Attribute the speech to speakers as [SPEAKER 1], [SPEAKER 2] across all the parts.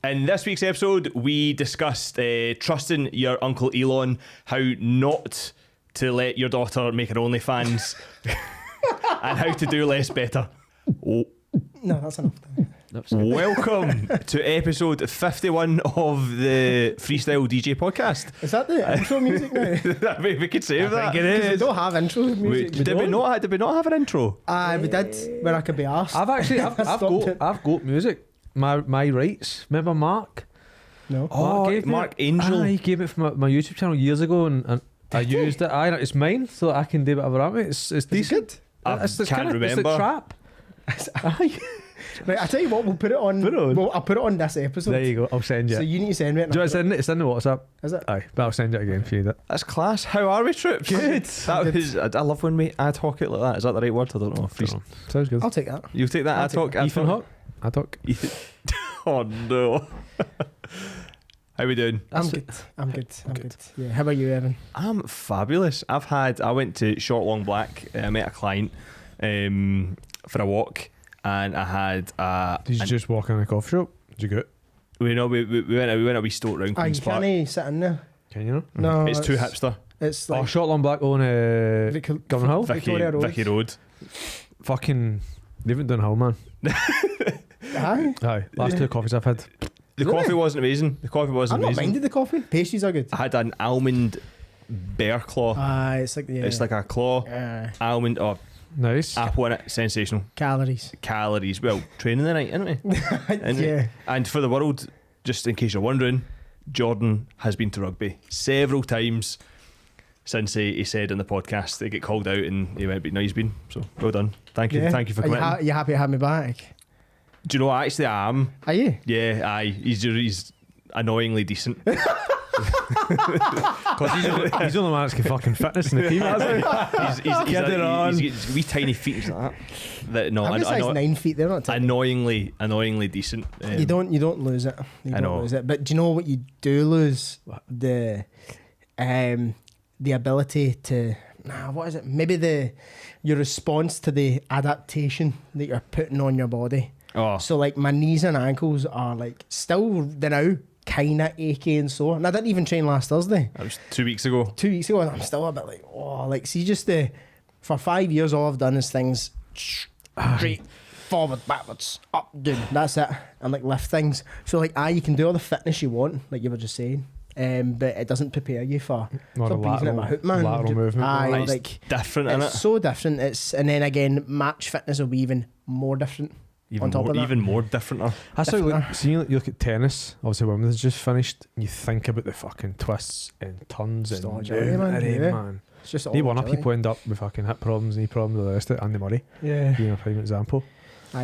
[SPEAKER 1] In this week's episode, we discussed trusting your Uncle Elon, how not to let your daughter make her OnlyFans, and how to do less better.
[SPEAKER 2] No, that's enough.
[SPEAKER 1] Welcome to episode 51 of the Freestyle DJ podcast.
[SPEAKER 2] Is that the intro music now?
[SPEAKER 1] We could save that.
[SPEAKER 2] I think it is. We don't have intro music.
[SPEAKER 1] Did we not have an intro?
[SPEAKER 2] We did when I could be asked.
[SPEAKER 3] I've got music. My rights. Remember Mark?
[SPEAKER 2] No.
[SPEAKER 1] Mark Angel.
[SPEAKER 3] He gave it from my YouTube channel years ago, and I used it. It's mine, so I can do whatever I want. It's decent.
[SPEAKER 1] It's remember.
[SPEAKER 3] It's the trap.
[SPEAKER 2] Right, I tell you what, we'll put it on. Well, I'll put it on this episode.
[SPEAKER 3] There you go. I'll send you.
[SPEAKER 2] So you need to send me it.
[SPEAKER 3] Do you want to send it? It's in the WhatsApp.
[SPEAKER 2] Is it?
[SPEAKER 3] Aye, but I'll send it again if you need it.
[SPEAKER 1] That's class. How are we, Troops?
[SPEAKER 3] Good.
[SPEAKER 1] I love when we ad hoc it like that. Is that the right word? I don't know.
[SPEAKER 3] Sounds good.
[SPEAKER 2] I'll take that.
[SPEAKER 1] You'll take that ad hoc?
[SPEAKER 3] Ethan Hawke? Ad hoc.
[SPEAKER 1] Oh no. How we doing?
[SPEAKER 2] I'm good. Yeah. How about you, Evan?
[SPEAKER 1] I'm fabulous. I went to Short Long Black. I met a client for a walk, and I had
[SPEAKER 3] Did you just walk in a coffee shop? Did you go?
[SPEAKER 1] We went a wee stoat round Queen's Park.
[SPEAKER 2] You can't sit in there.
[SPEAKER 3] Can you?
[SPEAKER 2] No,
[SPEAKER 1] It's too hipster.
[SPEAKER 2] It's like
[SPEAKER 3] Short Long Black on Governor Hill.
[SPEAKER 1] Vicky Road.
[SPEAKER 3] Fucking, they haven't done Hill, man. Aye. Last two coffees I've had.
[SPEAKER 1] The coffee wasn't amazing.
[SPEAKER 2] I've not minded the coffee. Pastries are good.
[SPEAKER 1] I had an almond bear claw.
[SPEAKER 2] It's like
[SPEAKER 1] It's like a claw. Almond. Oh,
[SPEAKER 3] nice.
[SPEAKER 1] apple in it. Sensational.
[SPEAKER 2] Calories.
[SPEAKER 1] Well, training the night, isn't we?
[SPEAKER 2] Yeah.
[SPEAKER 1] And for the world, just in case you're wondering, Jordan has been to rugby several times since he said in the podcast they get called out and he went, but no, he's been. So well done. Thank you for coming.
[SPEAKER 2] Are you happy to have me back?
[SPEAKER 1] Do you know what? Actually I am.
[SPEAKER 2] Are you?
[SPEAKER 1] Yeah, aye. He's annoyingly decent.
[SPEAKER 3] Because he's the only man that's got fucking fitness in the team, hasn't he?
[SPEAKER 1] He's wee tiny feet. He's like that. No,
[SPEAKER 2] I'm size 9 feet. They're not tiny.
[SPEAKER 1] Annoyingly decent.
[SPEAKER 2] You don't lose it.
[SPEAKER 1] I know.
[SPEAKER 2] Lose it. But do you know what you do lose? The ability to. What is it? Maybe your response to the adaptation that you're putting on your body.
[SPEAKER 1] Oh.
[SPEAKER 2] So like my knees and ankles are like still now kind of achy and sore. And I didn't even train last Thursday.
[SPEAKER 1] That was 2 weeks ago.
[SPEAKER 2] 2 weeks ago, and I'm still a bit like, see, just for 5 years, all I've done is things straight, forward, backwards, up, down. That's it. And like lift things. So like, you can do all the fitness you want, like you were just saying. But it doesn't prepare you for breathing at my hook, man.
[SPEAKER 3] Lateral movement.
[SPEAKER 1] It's different, isn't it?
[SPEAKER 2] It's so different. And then again, match fitness will be even more different.
[SPEAKER 1] Even more different.
[SPEAKER 3] That's like, you look at tennis, obviously women's just finished, and you think about the fucking twists and turns
[SPEAKER 2] It's all
[SPEAKER 3] and
[SPEAKER 2] jelly, man. It's just all
[SPEAKER 3] one of
[SPEAKER 2] jelly.
[SPEAKER 3] people end up with fucking hip problems, knee problems, all the rest of it. Andy Murray, being a prime example.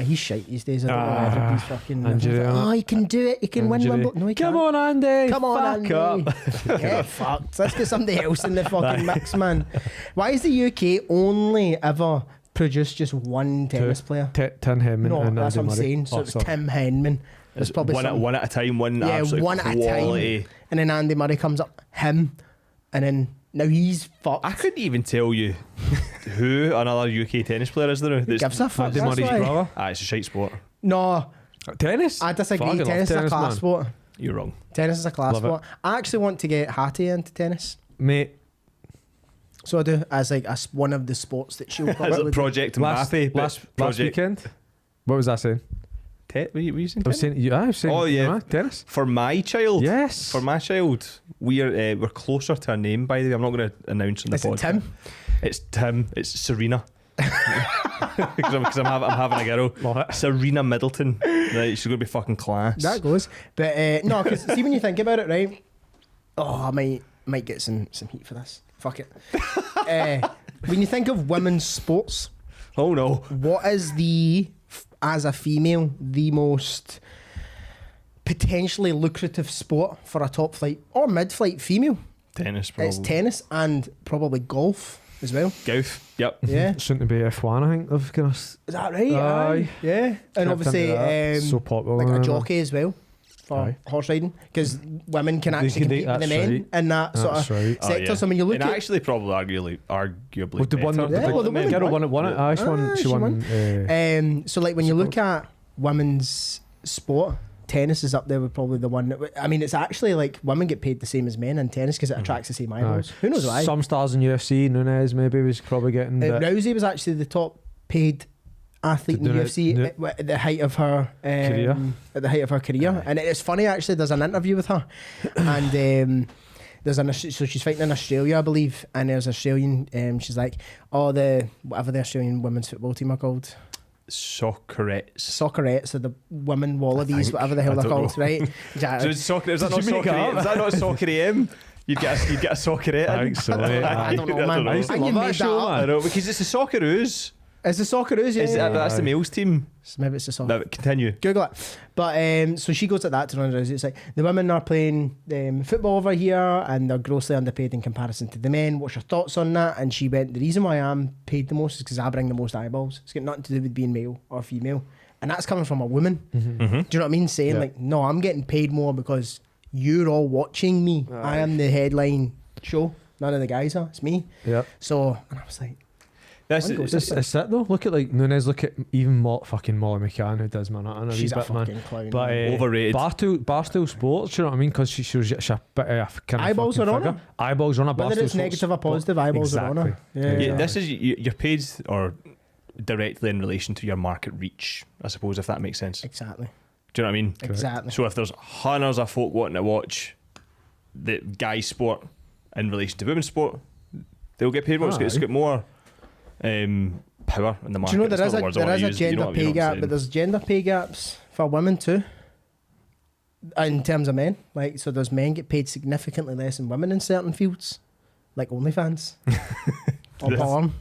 [SPEAKER 2] He's shite these days. I don't know whether he's fucking
[SPEAKER 3] injury,
[SPEAKER 2] he can do it, he can win Wimbledon. No, he can't.
[SPEAKER 3] Come on, Andy,
[SPEAKER 2] come on,
[SPEAKER 3] fuck
[SPEAKER 2] Andy.
[SPEAKER 3] up.
[SPEAKER 2] Get fucked. Let's get somebody else in the fucking mix, man. Why is the UK only ever produced just one tennis player?
[SPEAKER 3] Tim Henman.
[SPEAKER 2] No,
[SPEAKER 3] and
[SPEAKER 2] that's
[SPEAKER 3] Andy
[SPEAKER 2] what I'm
[SPEAKER 3] Murray.
[SPEAKER 2] saying. So it's Tim Henman. There's probably
[SPEAKER 1] one at a time. One at a time.
[SPEAKER 2] And then Andy Murray comes up, him, and then now he's fucked.
[SPEAKER 1] I couldn't even tell you who another UK tennis player is there.
[SPEAKER 2] Who gives a fuck?
[SPEAKER 3] Andy Murray's brother.
[SPEAKER 1] It's a shite sport.
[SPEAKER 2] No.
[SPEAKER 3] Tennis?
[SPEAKER 2] I disagree.
[SPEAKER 3] Fucking
[SPEAKER 2] Tennis is a class sport.
[SPEAKER 1] You're wrong.
[SPEAKER 2] Tennis is a class
[SPEAKER 3] Love
[SPEAKER 2] sport. I actually want to get Hattie into tennis.
[SPEAKER 3] Mate.
[SPEAKER 2] So I do, as one of the sports that she'll probably
[SPEAKER 1] As Project Mbappe.
[SPEAKER 3] Last weekend? What was I saying?
[SPEAKER 1] Were you saying
[SPEAKER 3] I was saying
[SPEAKER 1] oh yeah,
[SPEAKER 3] tennis.
[SPEAKER 1] For my child.
[SPEAKER 3] Yes.
[SPEAKER 1] For my child, we're closer to a name, by the way. I'm not going to announce on the podcast.
[SPEAKER 2] Is it Tim?
[SPEAKER 1] It's Tim. It's Serena. Because I'm having a girl.
[SPEAKER 3] Love it.
[SPEAKER 1] Serena Middleton. Right, she's going to be fucking class.
[SPEAKER 2] That goes. But no, because see, when you think about it, right? I might get some heat for this. Fuck it. When you think of women's sports,
[SPEAKER 1] oh no,
[SPEAKER 2] what is as a female, the most potentially lucrative sport for a top flight or mid flight female?
[SPEAKER 1] Tennis, probably.
[SPEAKER 2] It's tennis and probably golf as well.
[SPEAKER 1] Golf, yep.
[SPEAKER 2] Yeah.
[SPEAKER 3] Shouldn't it be F1, I think?
[SPEAKER 2] Is that right?
[SPEAKER 3] Aye.
[SPEAKER 2] Yeah. And
[SPEAKER 3] Can't
[SPEAKER 2] obviously,
[SPEAKER 3] think of that. So popular,
[SPEAKER 2] like a
[SPEAKER 3] isn't it?
[SPEAKER 2] jockey as well for horse riding, because women can actually compete with the men in that sort of sector. So when you look
[SPEAKER 1] and
[SPEAKER 2] at
[SPEAKER 1] actually, probably arguably
[SPEAKER 3] with the one,
[SPEAKER 1] better.
[SPEAKER 3] the
[SPEAKER 2] women
[SPEAKER 3] girl won it. She won.
[SPEAKER 2] So like when you look at women's sport, tennis is up there with probably the one that, I mean, it's actually like women get paid the same as men in tennis because it attracts the same eyeballs. Who knows why?
[SPEAKER 3] Some stars in UFC, Nunes maybe was probably getting.
[SPEAKER 2] Rousey was actually the top paid athlete in the UFC at the height of her
[SPEAKER 3] career.
[SPEAKER 2] At the height of her career, and it's funny actually. There's an interview with her, and so she's fighting in Australia, I believe, and there's Australian. She's like, whatever the Australian women's football team are called. Soccerettes are the women wallabies, whatever the hell they're called, right?
[SPEAKER 1] Is that not Soccer AM? You'd get a Soccerette.
[SPEAKER 3] I think so.
[SPEAKER 2] I don't know, man. I think you made that up.
[SPEAKER 1] I know, because it's the Socceroos.
[SPEAKER 2] It's the Socceroos, yeah.
[SPEAKER 1] That's the males team.
[SPEAKER 2] Maybe it's the soccer.
[SPEAKER 1] No, continue.
[SPEAKER 2] Google it. But so she goes at that to Ronda Rousey. It's like, the women are playing football over here and they're grossly underpaid in comparison to the men. What's your thoughts on that? And she went, the reason why I'm paid the most is because I bring the most eyeballs. It's got nothing to do with being male or female. And that's coming from a woman.
[SPEAKER 1] Mm-hmm.
[SPEAKER 2] Do you know what I mean? Saying like, no, I'm getting paid more because you're all watching me. I am the headline show. None of the guys are. It's me.
[SPEAKER 3] Yeah.
[SPEAKER 2] So, and I was like,
[SPEAKER 3] it's it though. Look at like Nunes. Look at even fucking Molly McCann, who does man. I know
[SPEAKER 2] she's a
[SPEAKER 3] bit,
[SPEAKER 2] fucking
[SPEAKER 3] man.
[SPEAKER 2] clown.
[SPEAKER 1] But overrated.
[SPEAKER 3] Barstool Sports. You know what I mean? Because she's a bit of kind of
[SPEAKER 2] eyeballs are on her.
[SPEAKER 3] Eyeballs on her.
[SPEAKER 2] Whether it's negative or positive, eyeballs are on her.
[SPEAKER 1] Yeah. This is you're paid or directly in relation to your market reach, I suppose, if that makes sense.
[SPEAKER 2] Exactly.
[SPEAKER 1] Do you know what I mean?
[SPEAKER 2] Exactly.
[SPEAKER 1] So if there's hundreds of folk wanting to watch the guy sport in relation to women's sport, they'll get paid more. It's got more power in the market.
[SPEAKER 2] Do you know there is a gender pay gap, but there's gender pay gaps for women too. In terms of men, like, so there's men get paid significantly less than women in certain fields, like OnlyFans, or porn,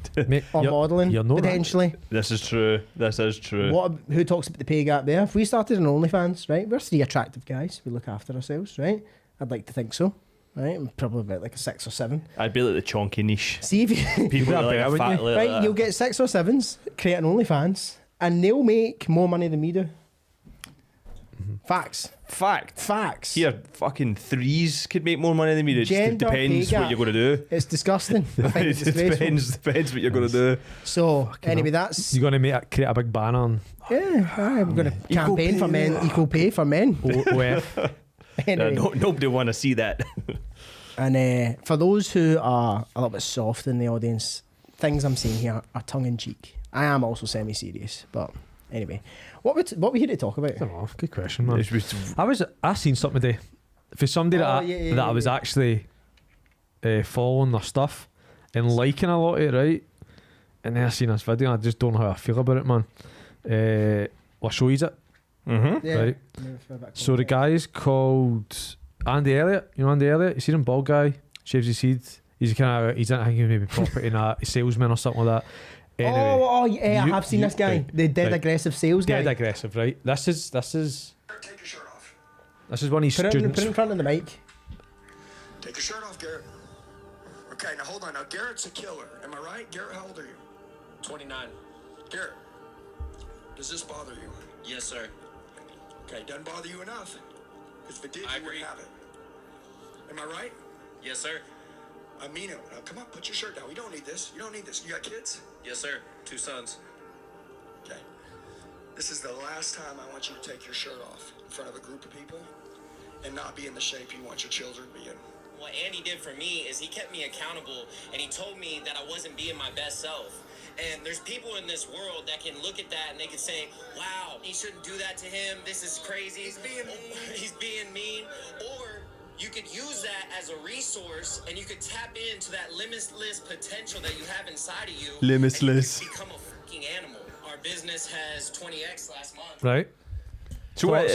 [SPEAKER 2] or modelling, potentially.
[SPEAKER 1] This is true.
[SPEAKER 2] Who talks about the pay gap there? If we started an OnlyFans, right, we're three attractive guys. We look after ourselves, right? I'd like to think so. Right, I'm probably about like a 6 or 7.
[SPEAKER 1] I'd be like the chonky niche.
[SPEAKER 2] See if you
[SPEAKER 1] people are like a fat
[SPEAKER 2] right, like you'll get 6 or 7s, create an OnlyFans, and they'll make more money than me do. Facts. Here, fucking 3s could make more money than me do. It just depends what you're going to do. It's disgusting. I think it's
[SPEAKER 1] depends what you're going to do.
[SPEAKER 2] So anyway, that's
[SPEAKER 3] you're going to create a big banner on.
[SPEAKER 2] Yeah, I'm going to campaign for men, equal pay for men.
[SPEAKER 1] Anyway. Nobody want to see that.
[SPEAKER 2] And for those who are a little bit soft in the audience, things I'm saying here are tongue in cheek. I am also semi-serious, but anyway, what we here to talk about?
[SPEAKER 3] I don't know. Good question, man. I seen something today for somebody that I was actually following their stuff and liking a lot of it, right? And then I seen this video, and I just don't know how I feel about it, man. I'll show you it.
[SPEAKER 1] Mm-hmm.
[SPEAKER 2] Yeah.
[SPEAKER 3] Right. So the guy is called Andy Elliott. You know Andy Elliott? You see him, bald guy, shaves his head. He's I think he's maybe property in a salesman or something like that. Anyway,
[SPEAKER 2] I have seen this guy, the dead aggressive sales guy.
[SPEAKER 3] Dead aggressive, right? This is.
[SPEAKER 4] Take your shirt off.
[SPEAKER 3] This is one of his students.
[SPEAKER 2] Put it in front of the mic.
[SPEAKER 4] Take your shirt off, Garrett. Okay, now hold on. Now Garrett's a killer. Am I right? Garrett, how old are you?
[SPEAKER 5] 29.
[SPEAKER 4] Garrett, does this bother you?
[SPEAKER 5] Yes, sir.
[SPEAKER 4] Okay, doesn't bother you enough. Because if it did,
[SPEAKER 5] I
[SPEAKER 4] you would
[SPEAKER 5] agree.
[SPEAKER 4] have it. Am I right?
[SPEAKER 5] Yes, sir.
[SPEAKER 4] I mean it. Now come on, put your shirt down. We don't need this. You don't need this. You got kids?
[SPEAKER 5] Yes, sir. 2 sons.
[SPEAKER 4] Okay. This is the last time I want you to take your shirt off in front of a group of people and not be in the shape you want your children to be in.
[SPEAKER 5] What Andy did for me is he kept me accountable, and he told me that I wasn't being my best self. And there's people in this world that can look at that and they can say, wow, he shouldn't do that to him. This is crazy. He's being mean. Or you could use that as a resource and you could tap into that limitless potential that you have inside of you.
[SPEAKER 1] Limitless.
[SPEAKER 5] And you could become a fucking animal. Our business has 20x last month.
[SPEAKER 3] Right.
[SPEAKER 1] So what,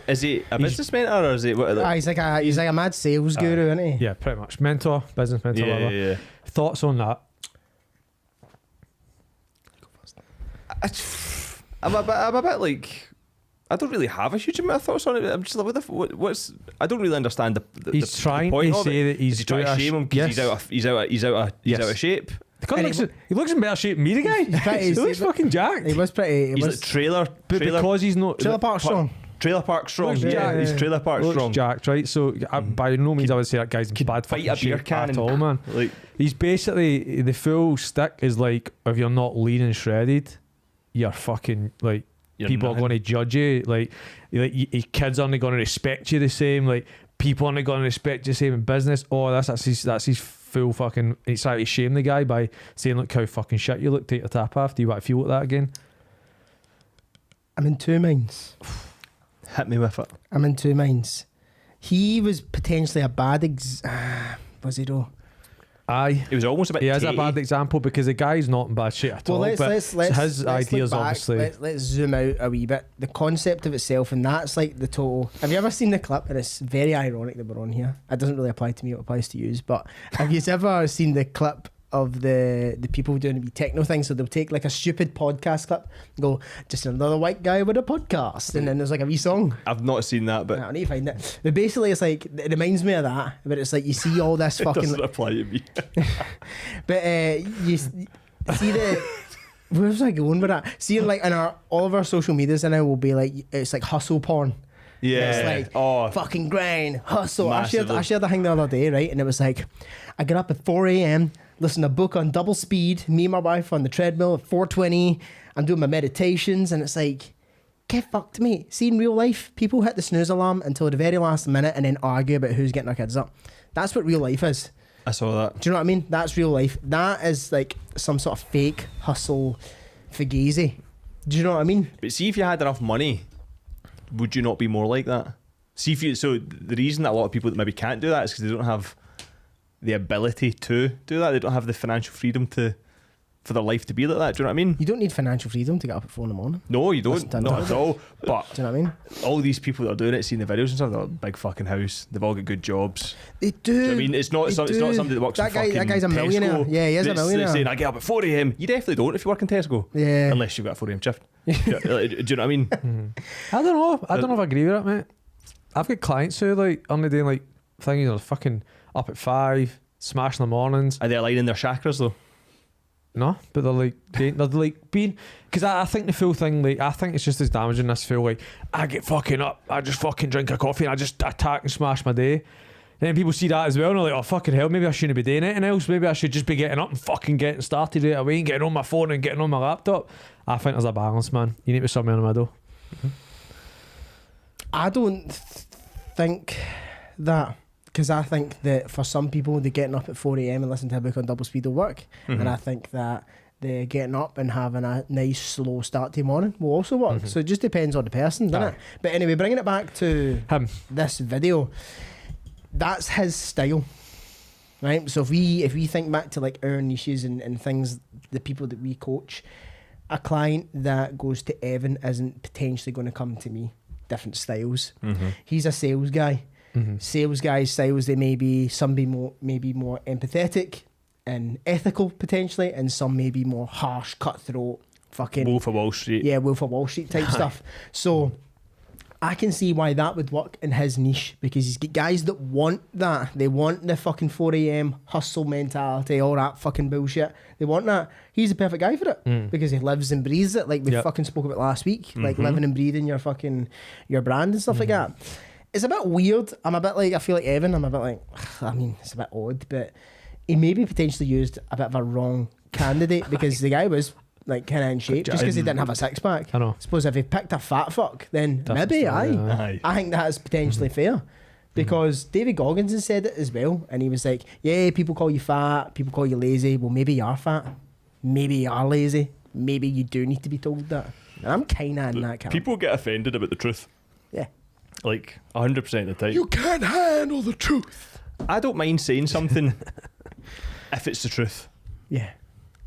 [SPEAKER 1] is he a business mentor or is he
[SPEAKER 2] He's like a mad sales guru, isn't he?
[SPEAKER 3] Yeah, pretty much. Mentor, business mentor, whatever.
[SPEAKER 1] Yeah.
[SPEAKER 3] Thoughts on that?
[SPEAKER 1] I'm a bit like, I don't really have a huge amount of thoughts on it. I'm just like, what's I don't really understand the
[SPEAKER 3] He's trying
[SPEAKER 1] point
[SPEAKER 3] to
[SPEAKER 1] of
[SPEAKER 3] say
[SPEAKER 1] it.
[SPEAKER 3] that he's
[SPEAKER 1] Is he trying to shame him because he's out of shape.
[SPEAKER 3] He looks in better shape than me, the guy. He looks fucking jacked.
[SPEAKER 2] He was pretty.
[SPEAKER 1] He's like trailer
[SPEAKER 3] because he's not
[SPEAKER 2] Trailer Park Strong.
[SPEAKER 1] Trailer Park Strong.
[SPEAKER 3] Yeah.
[SPEAKER 1] He's Trailer Park Strong.
[SPEAKER 3] Jacked, right? So by no means I would say that guy's in bad
[SPEAKER 1] fight
[SPEAKER 3] fucking
[SPEAKER 1] a beer
[SPEAKER 3] shape
[SPEAKER 1] can
[SPEAKER 3] at all, man.
[SPEAKER 1] Like,
[SPEAKER 3] he's basically, the full stick is like, if you're not lean and shredded, you're fucking like, people are going to judge you. Like your kids aren't going to respect you the same. Like people aren't going to respect you the same in business. Oh, that's his full fucking. It's like to shame the guy by saying, look how fucking shit you look. Take your tap off. Do you want to feel like that again?
[SPEAKER 2] I'm in two minds.
[SPEAKER 1] Hit me with it.
[SPEAKER 2] I'm in two minds. He was potentially a bad was he though?
[SPEAKER 3] Aye,
[SPEAKER 1] it was almost a bit.
[SPEAKER 3] He is a bad example because the guy's not in bad shit at all. But his ideas obviously.
[SPEAKER 2] Let's zoom out a wee bit. The concept of itself, and that's like the total. Have you ever seen the clip? And it's very ironic that we're on here. It doesn't really apply to me. It applies to you. But have you ever seen the clip of the people doing the techno thing? So they'll take like a stupid podcast clip, and go, just another white guy with a podcast, and then there's like a wee song.
[SPEAKER 1] I've not seen that, but
[SPEAKER 2] I need to find it. But basically, it's like it reminds me of that. But it's like you see all this
[SPEAKER 1] it
[SPEAKER 2] fucking.
[SPEAKER 1] doesn't apply to me.
[SPEAKER 2] But you see the. Where's I going with that? Seeing like in all of our social medias now will be like it's like hustle porn.
[SPEAKER 1] Yeah,
[SPEAKER 2] it's like fucking grind, hustle. I shared a thing the other day, right? And it was like, I get up at 4 a.m. listen to a book on double speed, me and my wife on the treadmill at 4:20. I'm doing my meditations, and it's like, get fucked, mate. See, in real life, people hit the snooze alarm until the very last minute and then argue about who's getting their kids up. That's what real life is.
[SPEAKER 1] I saw that.
[SPEAKER 2] Do you know what I mean? That's real life. That is like some sort of fake hustle fugazi. Do you know what I mean?
[SPEAKER 1] But see, if you had enough money, would you not be more like that? See, if you, so the reason that a lot of people that maybe can't do that is because they don't have the ability to do that. They don't have the financial freedom for their life to be like that. Do you know what I mean?
[SPEAKER 2] You don't need financial freedom to get up at 4 in the morning.
[SPEAKER 1] No, you don't. Not at all. But
[SPEAKER 2] do you know what I mean? All
[SPEAKER 1] these people that are doing it, seeing the videos and stuff, they've got a big fucking house. They've all got good jobs.
[SPEAKER 2] They do.
[SPEAKER 1] Do you know what I mean? It's not somebody that works in fucking
[SPEAKER 2] that guy's a millionaire.
[SPEAKER 1] Tesco.
[SPEAKER 2] Yeah, he is a millionaire.
[SPEAKER 1] Saying, I get up at 4 a.m. You definitely don't if you work in Tesco.
[SPEAKER 2] Yeah.
[SPEAKER 1] Unless you've got a 4 a.m. shift. Do you know what I mean?
[SPEAKER 3] I don't know. I don't know if I agree with it, mate. I've got clients who like only doing like things, they're fucking up at 5, smashing the mornings.
[SPEAKER 1] Are they aligning their chakras though?
[SPEAKER 3] No, but they're like being, because I think the full thing, like I think it's just as damaging. This feel like I get fucking up, I just fucking drink a coffee and I just attack and smash my day. And then people see that as well and they're like, oh fucking hell, maybe I shouldn't be doing anything else. Maybe I should just be getting up and fucking getting started right away and getting on my phone and getting on my laptop. I think there's a balance, man. You need to be somewhere in the middle.
[SPEAKER 2] I don't think that, because I think that for some people, they're getting up at 4 a.m. and listening to a book on double speed will work. And I think that they're getting up and having a nice slow start to the morning will also work. So it just depends on the person, doesn't it? But anyway, bringing it back to this video, that's his style, right? So if we think back to like our niches and things, the people that we coach, a client that goes to Evan isn't potentially going to come to me. Different styles. He's a sales guy. Sales guys' styles, they may be more empathetic and ethical potentially, and some may be more harsh, cutthroat, fucking
[SPEAKER 1] Wolf of Wall Street.
[SPEAKER 2] Yeah, Wolf of Wall Street type stuff. So I can see why that would work in his niche, because he's got guys that want that. They want the fucking 4 a.m. hustle mentality, all that fucking bullshit. They want that. He's the perfect guy for it because he lives and breathes it, like we fucking spoke about last week, like living and breathing your brand and stuff like that. It's a bit weird. I'm a bit like, I feel like Evan, I'm a bit like, I mean, it's a bit odd, but he maybe potentially used a bit of a wrong candidate because the guy was like kind of in shape just because he didn't have a six pack.
[SPEAKER 3] I know.
[SPEAKER 2] Suppose if he picked a fat fuck, then
[SPEAKER 3] Different
[SPEAKER 2] maybe
[SPEAKER 3] story,
[SPEAKER 2] I think that is potentially fair, because David Goggins has said it as well, and he was like, yeah, people call you fat, people call you lazy. Well, maybe you are fat, maybe you are lazy, maybe you do need to be told that. And I'm kind of in that camp.
[SPEAKER 1] People get offended about the truth.
[SPEAKER 2] Yeah.
[SPEAKER 1] Like 100% of the time.
[SPEAKER 2] You can't handle the truth.
[SPEAKER 1] I don't mind saying something if it's the truth.
[SPEAKER 2] Yeah.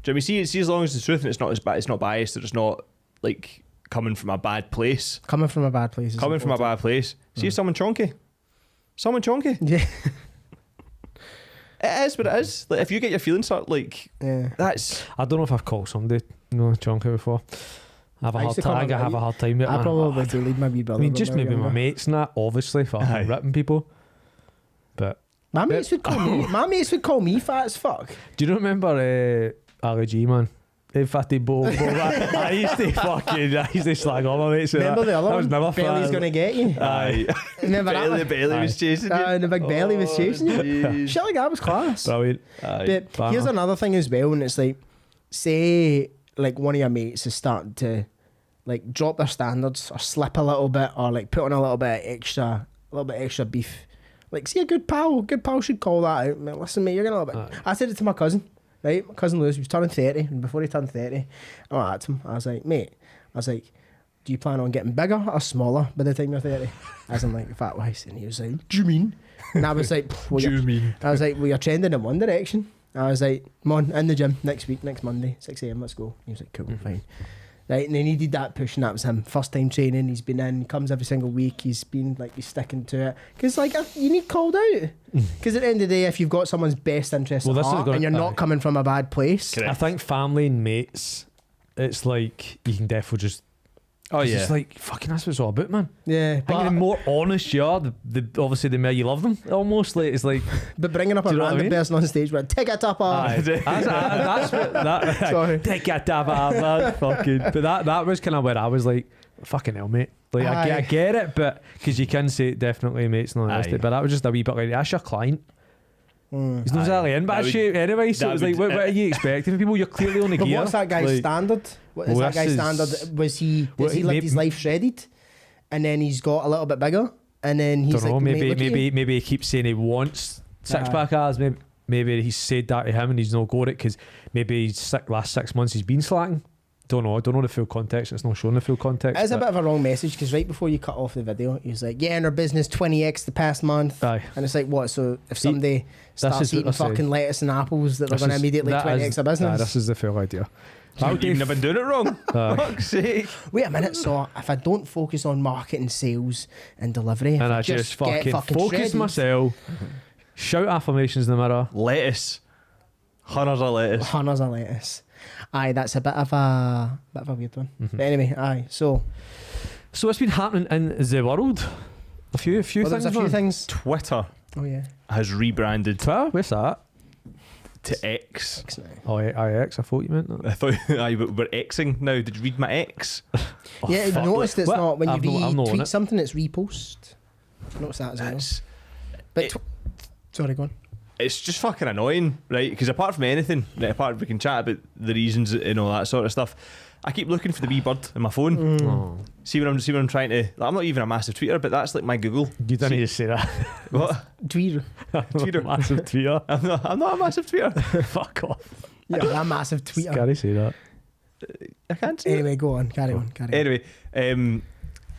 [SPEAKER 1] Do you know what I mean? See, as long as it's the truth and it's not as bad, it's not biased, or it's not like coming from a bad place.
[SPEAKER 2] Coming from a bad place.
[SPEAKER 1] Coming from a bad place. See if someone chonky. Someone chonky.
[SPEAKER 2] Yeah.
[SPEAKER 1] It is what it is. Like if you get your feelings hurt, like that's.
[SPEAKER 3] I don't know if I've called somebody chonky before. I have a hard time with it.
[SPEAKER 2] I probably do lead my wee brother.
[SPEAKER 3] I mean, just maybe my mates and that, obviously, for ripping people. But
[SPEAKER 2] my mates would call me fat as fuck.
[SPEAKER 3] Do you remember Ali G, man? Fatty Bo. I used to slag on my mates.
[SPEAKER 2] Remember the other one?
[SPEAKER 3] Never
[SPEAKER 2] Belly's gonna get you.
[SPEAKER 1] Aye.
[SPEAKER 2] Remember that?
[SPEAKER 1] The belly was chasing you.
[SPEAKER 2] And the big belly was chasing you. Shit like that was class.
[SPEAKER 3] Brilliant.
[SPEAKER 2] But here's another thing as well, and it's like, say like one of your mates is starting to like drop their standards or slip a little bit or like put on a little bit extra beef. Like, see, a good pal should call that out. Like, listen, mate, you're gonna a little bit. I said it to my cousin, right? My cousin Lewis, he was turning 30, and before he turned 30, I went to him. I was like, mate, do you plan on getting bigger or smaller by the time you're 30? As in, like, fat wise. And he was like, do you mean? And I was like, well, I was like, well, you're trending in one direction. I was like, come on, in the gym next week, next Monday, 6 a.m, let's go. He was like, cool, fine. Right, and they needed that push, and that was him. First time training, he's been in, he comes every single week, he's sticking to it. Because, like, you need called out. Because at the end of the day, if you've got someone's best interest at heart and you're not coming from a bad place.
[SPEAKER 3] Correct. I think family and mates, it's like, you can definitely just... Oh, yeah. It's like, fucking, that's what it's all about, man.
[SPEAKER 2] Yeah.
[SPEAKER 3] I think the more honest you are, obviously the more you love them, almost. Like, it's like...
[SPEAKER 2] But bringing up a random person on stage with, take it up,
[SPEAKER 3] that's what... Sorry. Take it up, man. Fucking... But that was kind of where I was like, fucking hell, mate. Like, I get it, but... Because you can say, definitely, mate's not honesty. But that was just a wee bit like, that's your client. He's not exactly in bad shape anyway, so it was like, what are you expecting from people? You're clearly on the gear.
[SPEAKER 2] What's that guy's standard? What is that guy's standard? Was he lived his life shredded, and then he's got a little bit bigger, and then he's like,
[SPEAKER 3] maybe he keeps saying he wants six-pack abs. Maybe he's said that to him and he's not got it because maybe last 6 months he's been slacking. Don't know the full context. It's not showing the full context.
[SPEAKER 2] It's a bit of a wrong message because right before you cut off the video, he was like, yeah, in our business 20x the past month. Aye. And it's like, what? So if somebody starts eating fucking lettuce and apples, that they're going to immediately 20x their business?
[SPEAKER 3] This is the full idea.
[SPEAKER 1] You've never been doing it wrong. Fuck's sake.
[SPEAKER 2] Wait a minute. So if I don't focus on marketing, sales and delivery,
[SPEAKER 3] and I just fucking focus myself, shout affirmations in the mirror.
[SPEAKER 1] Lettuce. Hunters of
[SPEAKER 2] lettuce. Aye, that's a bit of a weird one. But anyway, aye. So
[SPEAKER 3] what's been happening in the world? A few things.
[SPEAKER 2] There's a few things.
[SPEAKER 1] Twitter.
[SPEAKER 2] Oh yeah.
[SPEAKER 1] Has rebranded.
[SPEAKER 3] Twitter? Where's that?
[SPEAKER 1] To X.
[SPEAKER 2] X now.
[SPEAKER 3] Oh, X. I thought you meant that.
[SPEAKER 1] I thought we're Xing now. Did you read my X?
[SPEAKER 2] Yeah, I've noticed it's not when you retweet something, it's repost. I noticed that as well. But sorry, go on.
[SPEAKER 1] It's just fucking annoying, right? Because apart from anything, we can chat about the reasons and all that sort of stuff. I keep looking for the wee bird in my phone. See what I'm trying to. Like, I'm not even a massive tweeter, but that's like my Google.
[SPEAKER 3] You don't need to say that.
[SPEAKER 1] What?
[SPEAKER 2] Tweeter.
[SPEAKER 3] Massive tweeter.
[SPEAKER 1] I'm not a massive tweeter.
[SPEAKER 3] Fuck off.
[SPEAKER 2] Yeah, I'm a massive tweeter.
[SPEAKER 3] Scary say that.
[SPEAKER 1] I can't say.
[SPEAKER 2] Anyway, go on. Carry on.
[SPEAKER 1] Anyway,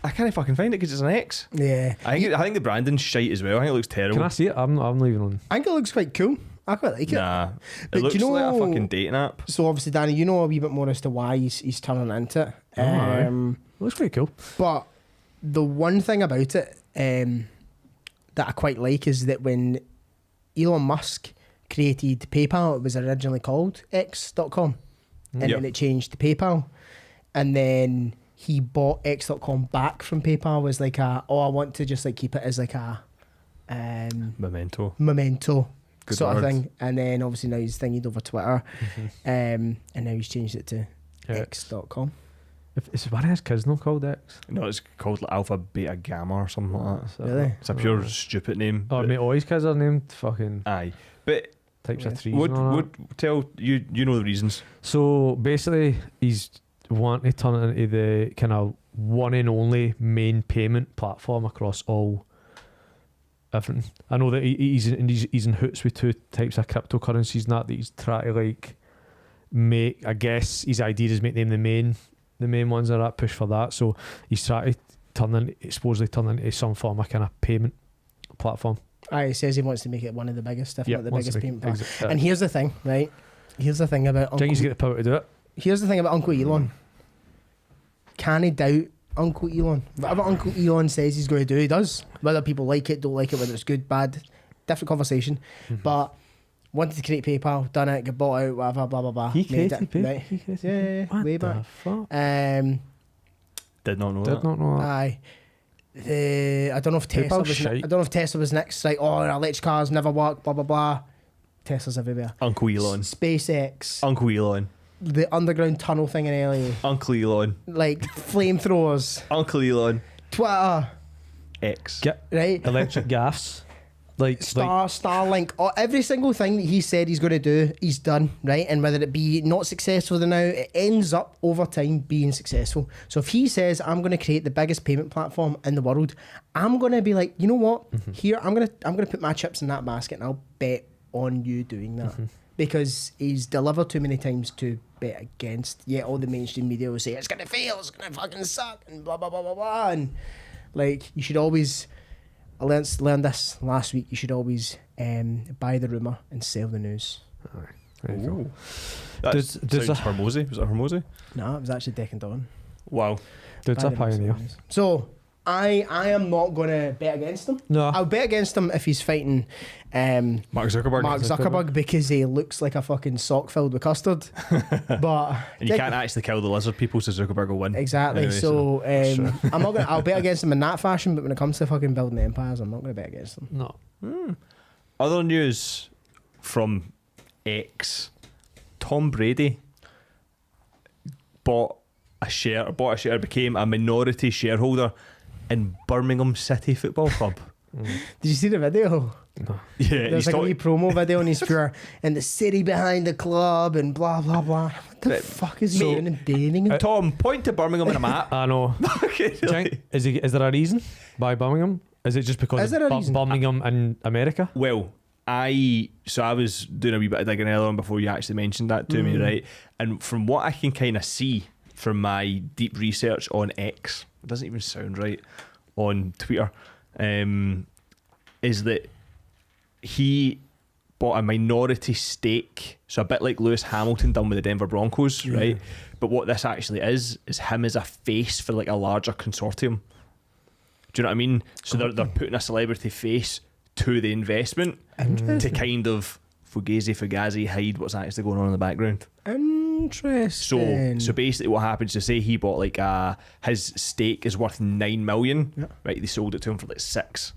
[SPEAKER 1] I can't fucking find it because it's an X.
[SPEAKER 2] Yeah.
[SPEAKER 1] I think the branding's shite as well. I think it looks terrible.
[SPEAKER 3] Can I see it? I'm not even on.
[SPEAKER 2] I think it looks quite cool. I quite like it.
[SPEAKER 1] Nah. It looks like a fucking dating app.
[SPEAKER 2] So obviously, Danny, you know a wee bit more as to why he's turning into it.
[SPEAKER 3] Looks pretty cool.
[SPEAKER 2] But the one thing about it that I quite like is that when Elon Musk created PayPal, it was originally called X.com. And then it changed to PayPal. And then he bought X.com back from PayPal was like I want to just like keep it as like a
[SPEAKER 1] memento
[SPEAKER 2] Good sort word. Of thing. And then obviously now he's thingied over Twitter. And now he's changed it to X.com.
[SPEAKER 3] Is one of his kids not called X?
[SPEAKER 1] No, it's called like Alpha Beta Gamma or something like that.
[SPEAKER 2] Really?
[SPEAKER 1] It's a pure stupid name.
[SPEAKER 3] Oh, mate, all his kids are named fucking.
[SPEAKER 1] Aye. But
[SPEAKER 3] types of trees.
[SPEAKER 1] Would tell you know the reasons.
[SPEAKER 3] So basically he's wanting to turn it into the kind of one and only main payment platform across all everything. I know that he's in hoots with two types of cryptocurrencies and that he's trying to like make. I guess his idea is make them the main ones are that push for that. So he's trying to supposedly turn into some form of kind of payment platform.
[SPEAKER 2] He says he wants to make it one of the biggest, if not the biggest payment platform. And here's the thing, right? Here's the thing about
[SPEAKER 3] Uncle... he's got the power to do it.
[SPEAKER 2] Here's the thing about Uncle Elon. Can he doubt Uncle Elon? Whatever Uncle Elon says he's going to do, he does. Whether people like it, don't like it, whether it's good, bad, different conversation. But wanted to create PayPal, done it, got bought out, whatever, blah blah blah.
[SPEAKER 3] He created PayPal.
[SPEAKER 2] Right? He created way back.
[SPEAKER 3] Fuck?
[SPEAKER 1] Did not know that.
[SPEAKER 2] Aye. I don't know if Tesla was next. Like, electric cars never work. Blah blah blah. Tesla's everywhere.
[SPEAKER 1] Uncle Elon.
[SPEAKER 2] SpaceX.
[SPEAKER 1] Uncle Elon.
[SPEAKER 2] The underground tunnel thing in LA.
[SPEAKER 1] Uncle Elon.
[SPEAKER 2] Like flamethrowers.
[SPEAKER 1] Uncle Elon.
[SPEAKER 2] Twitter.
[SPEAKER 1] X.
[SPEAKER 3] Right. Electric gas.
[SPEAKER 2] Starlink, every single thing that he said he's going to do, he's done, right? And whether it be not successful now, it ends up over time being successful. So if he says, I'm going to create the biggest payment platform in the world, I'm going to be like, you know what? Here, I'm going to put my chips in that basket and I'll bet on you doing that. Because he's delivered too many times to bet against. Yet all the mainstream media will say, it's going to fail, it's going to fucking suck, and blah, blah, blah, blah, blah. And like, you should always... I learned this last week. You should always buy the rumour and sell the news.
[SPEAKER 3] Alright, there you go.
[SPEAKER 1] That
[SPEAKER 3] Does
[SPEAKER 1] sounds Hormozy. Was it Hormozy?
[SPEAKER 2] No, it was actually Deck and Dawn.
[SPEAKER 1] Wow.
[SPEAKER 3] Dude's a pioneer.
[SPEAKER 2] So I am not going to bet against him.
[SPEAKER 3] No.
[SPEAKER 2] I'll bet against him if he's fighting
[SPEAKER 1] Mark Zuckerberg.
[SPEAKER 2] Because he looks like a fucking sock filled with custard. But
[SPEAKER 1] And you can't actually kill the lizard people, so Zuckerberg will win.
[SPEAKER 2] exactly.
[SPEAKER 1] Anyway,
[SPEAKER 2] so I'm not gonna. I'll bet against him in that fashion. But when it comes to fucking building empires, I'm not going to bet against him.
[SPEAKER 3] No.
[SPEAKER 1] Other news from X: Tom Brady bought a share, became a minority shareholder in Birmingham City Football Club.
[SPEAKER 2] Did you see the video?
[SPEAKER 3] No.
[SPEAKER 1] Yeah,
[SPEAKER 2] There's like a wee promo video and he's pure and the city behind the club and blah blah blah. What the fuck is he doing in Birmingham?
[SPEAKER 1] Tom, point to Birmingham on a map.
[SPEAKER 3] I know.
[SPEAKER 1] Okay,
[SPEAKER 3] Is there a reason by Birmingham? Is it just because
[SPEAKER 2] Is there a reason?
[SPEAKER 3] Birmingham in America?
[SPEAKER 1] Well, I was doing a wee bit of digging earlier on before you actually mentioned that to me, right? And from what I can kind of see from my deep research on X, it doesn't even sound right, on Twitter, is that he bought a minority stake, so a bit like Lewis Hamilton done with the Denver Broncos, right? But what this actually is him as a face for like a larger consortium. Do you know what I mean? So they're putting a celebrity face to the investment to kind of fugazi hide what's actually going on in the background.
[SPEAKER 2] Interesting.
[SPEAKER 1] So basically what happens to say he bought like his stake is worth 9 million, right? They sold it to him for like 6.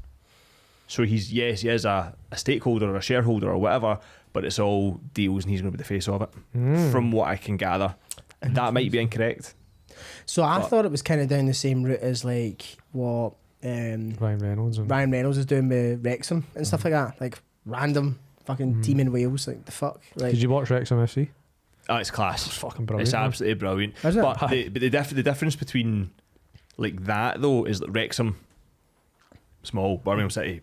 [SPEAKER 1] So he is a stakeholder or a shareholder or whatever, but it's all deals and he's going to be the face of it, from what I can gather. That might be incorrect.
[SPEAKER 2] So I thought it was kind of down the same route as like what
[SPEAKER 3] Ryan Reynolds
[SPEAKER 2] is doing with Wrexham and stuff like that, like random fucking team in Wales, like the fuck. Like,
[SPEAKER 3] Did you watch Wrexham FC?
[SPEAKER 1] Oh, it's class.
[SPEAKER 3] It's fucking brilliant.
[SPEAKER 1] It's absolutely brilliant.
[SPEAKER 2] Is it?
[SPEAKER 1] But the difference between like that though is that Wrexham, small, Birmingham City,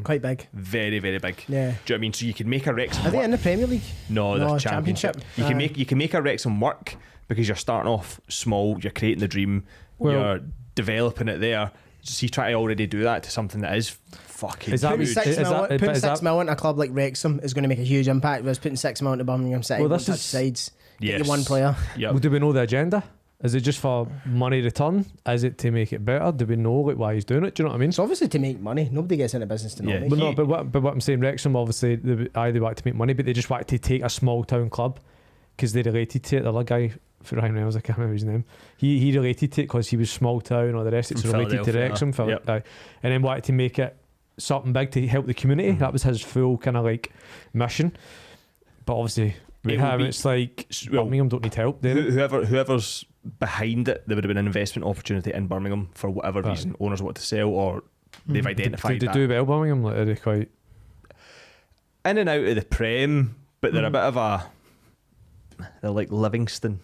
[SPEAKER 2] quite big.
[SPEAKER 1] very, very big.
[SPEAKER 2] Yeah.
[SPEAKER 1] Do you know what I mean? So you can make a Wrexham
[SPEAKER 2] Are they
[SPEAKER 1] work.
[SPEAKER 2] in the Premier League?
[SPEAKER 1] No,
[SPEAKER 2] No,
[SPEAKER 1] they're championship.
[SPEAKER 2] Championship.
[SPEAKER 1] You can make a Wrexham work because you're starting off small, you're creating the dream,
[SPEAKER 3] Well-
[SPEAKER 1] you're developing it there. So you try to already do that to something that is fucking
[SPEAKER 3] Is that-
[SPEAKER 1] huge.
[SPEAKER 2] Putting 6 mil into a club like Wrexham is going to make a huge impact. Whereas putting 6 mil into Birmingham City,
[SPEAKER 3] Well,
[SPEAKER 2] won't
[SPEAKER 3] this
[SPEAKER 2] touch
[SPEAKER 3] is-
[SPEAKER 2] sides. Get
[SPEAKER 1] Yes.
[SPEAKER 2] you one player.
[SPEAKER 1] Yep.
[SPEAKER 3] Well, do we know the agenda? Is it just for money return? Is it to make it better? Do we know like why he's doing it? Do you know what I mean?
[SPEAKER 2] It's obviously to make money. Nobody gets into business to not
[SPEAKER 1] Yeah.
[SPEAKER 2] make
[SPEAKER 3] But
[SPEAKER 2] money.
[SPEAKER 3] no, but what I'm saying, Wrexham obviously they want to make money, but they just want to take a small town club because they related to it. The other guy, for Ryan Reynolds, I can't remember his name. He related to it because he was small town, or the rest it's
[SPEAKER 1] From
[SPEAKER 3] related to Wrexham,
[SPEAKER 1] Philadelphia.
[SPEAKER 3] and then wanted to make it something big to help the community. That was his full kind of like mission. But obviously, with
[SPEAKER 1] It would
[SPEAKER 3] him,
[SPEAKER 1] be-
[SPEAKER 3] it's like
[SPEAKER 1] well,
[SPEAKER 3] Birmingham don't need help. Do they?
[SPEAKER 1] Whoever's behind it, there would have been an investment opportunity in Birmingham for whatever
[SPEAKER 3] Right.
[SPEAKER 1] reason. Owners want to sell, or they've identified
[SPEAKER 3] Did they
[SPEAKER 1] that.
[SPEAKER 3] do well, Birmingham? Like, are they quite?
[SPEAKER 1] In and out of the Prem, but they're a bit of they're like Livingston.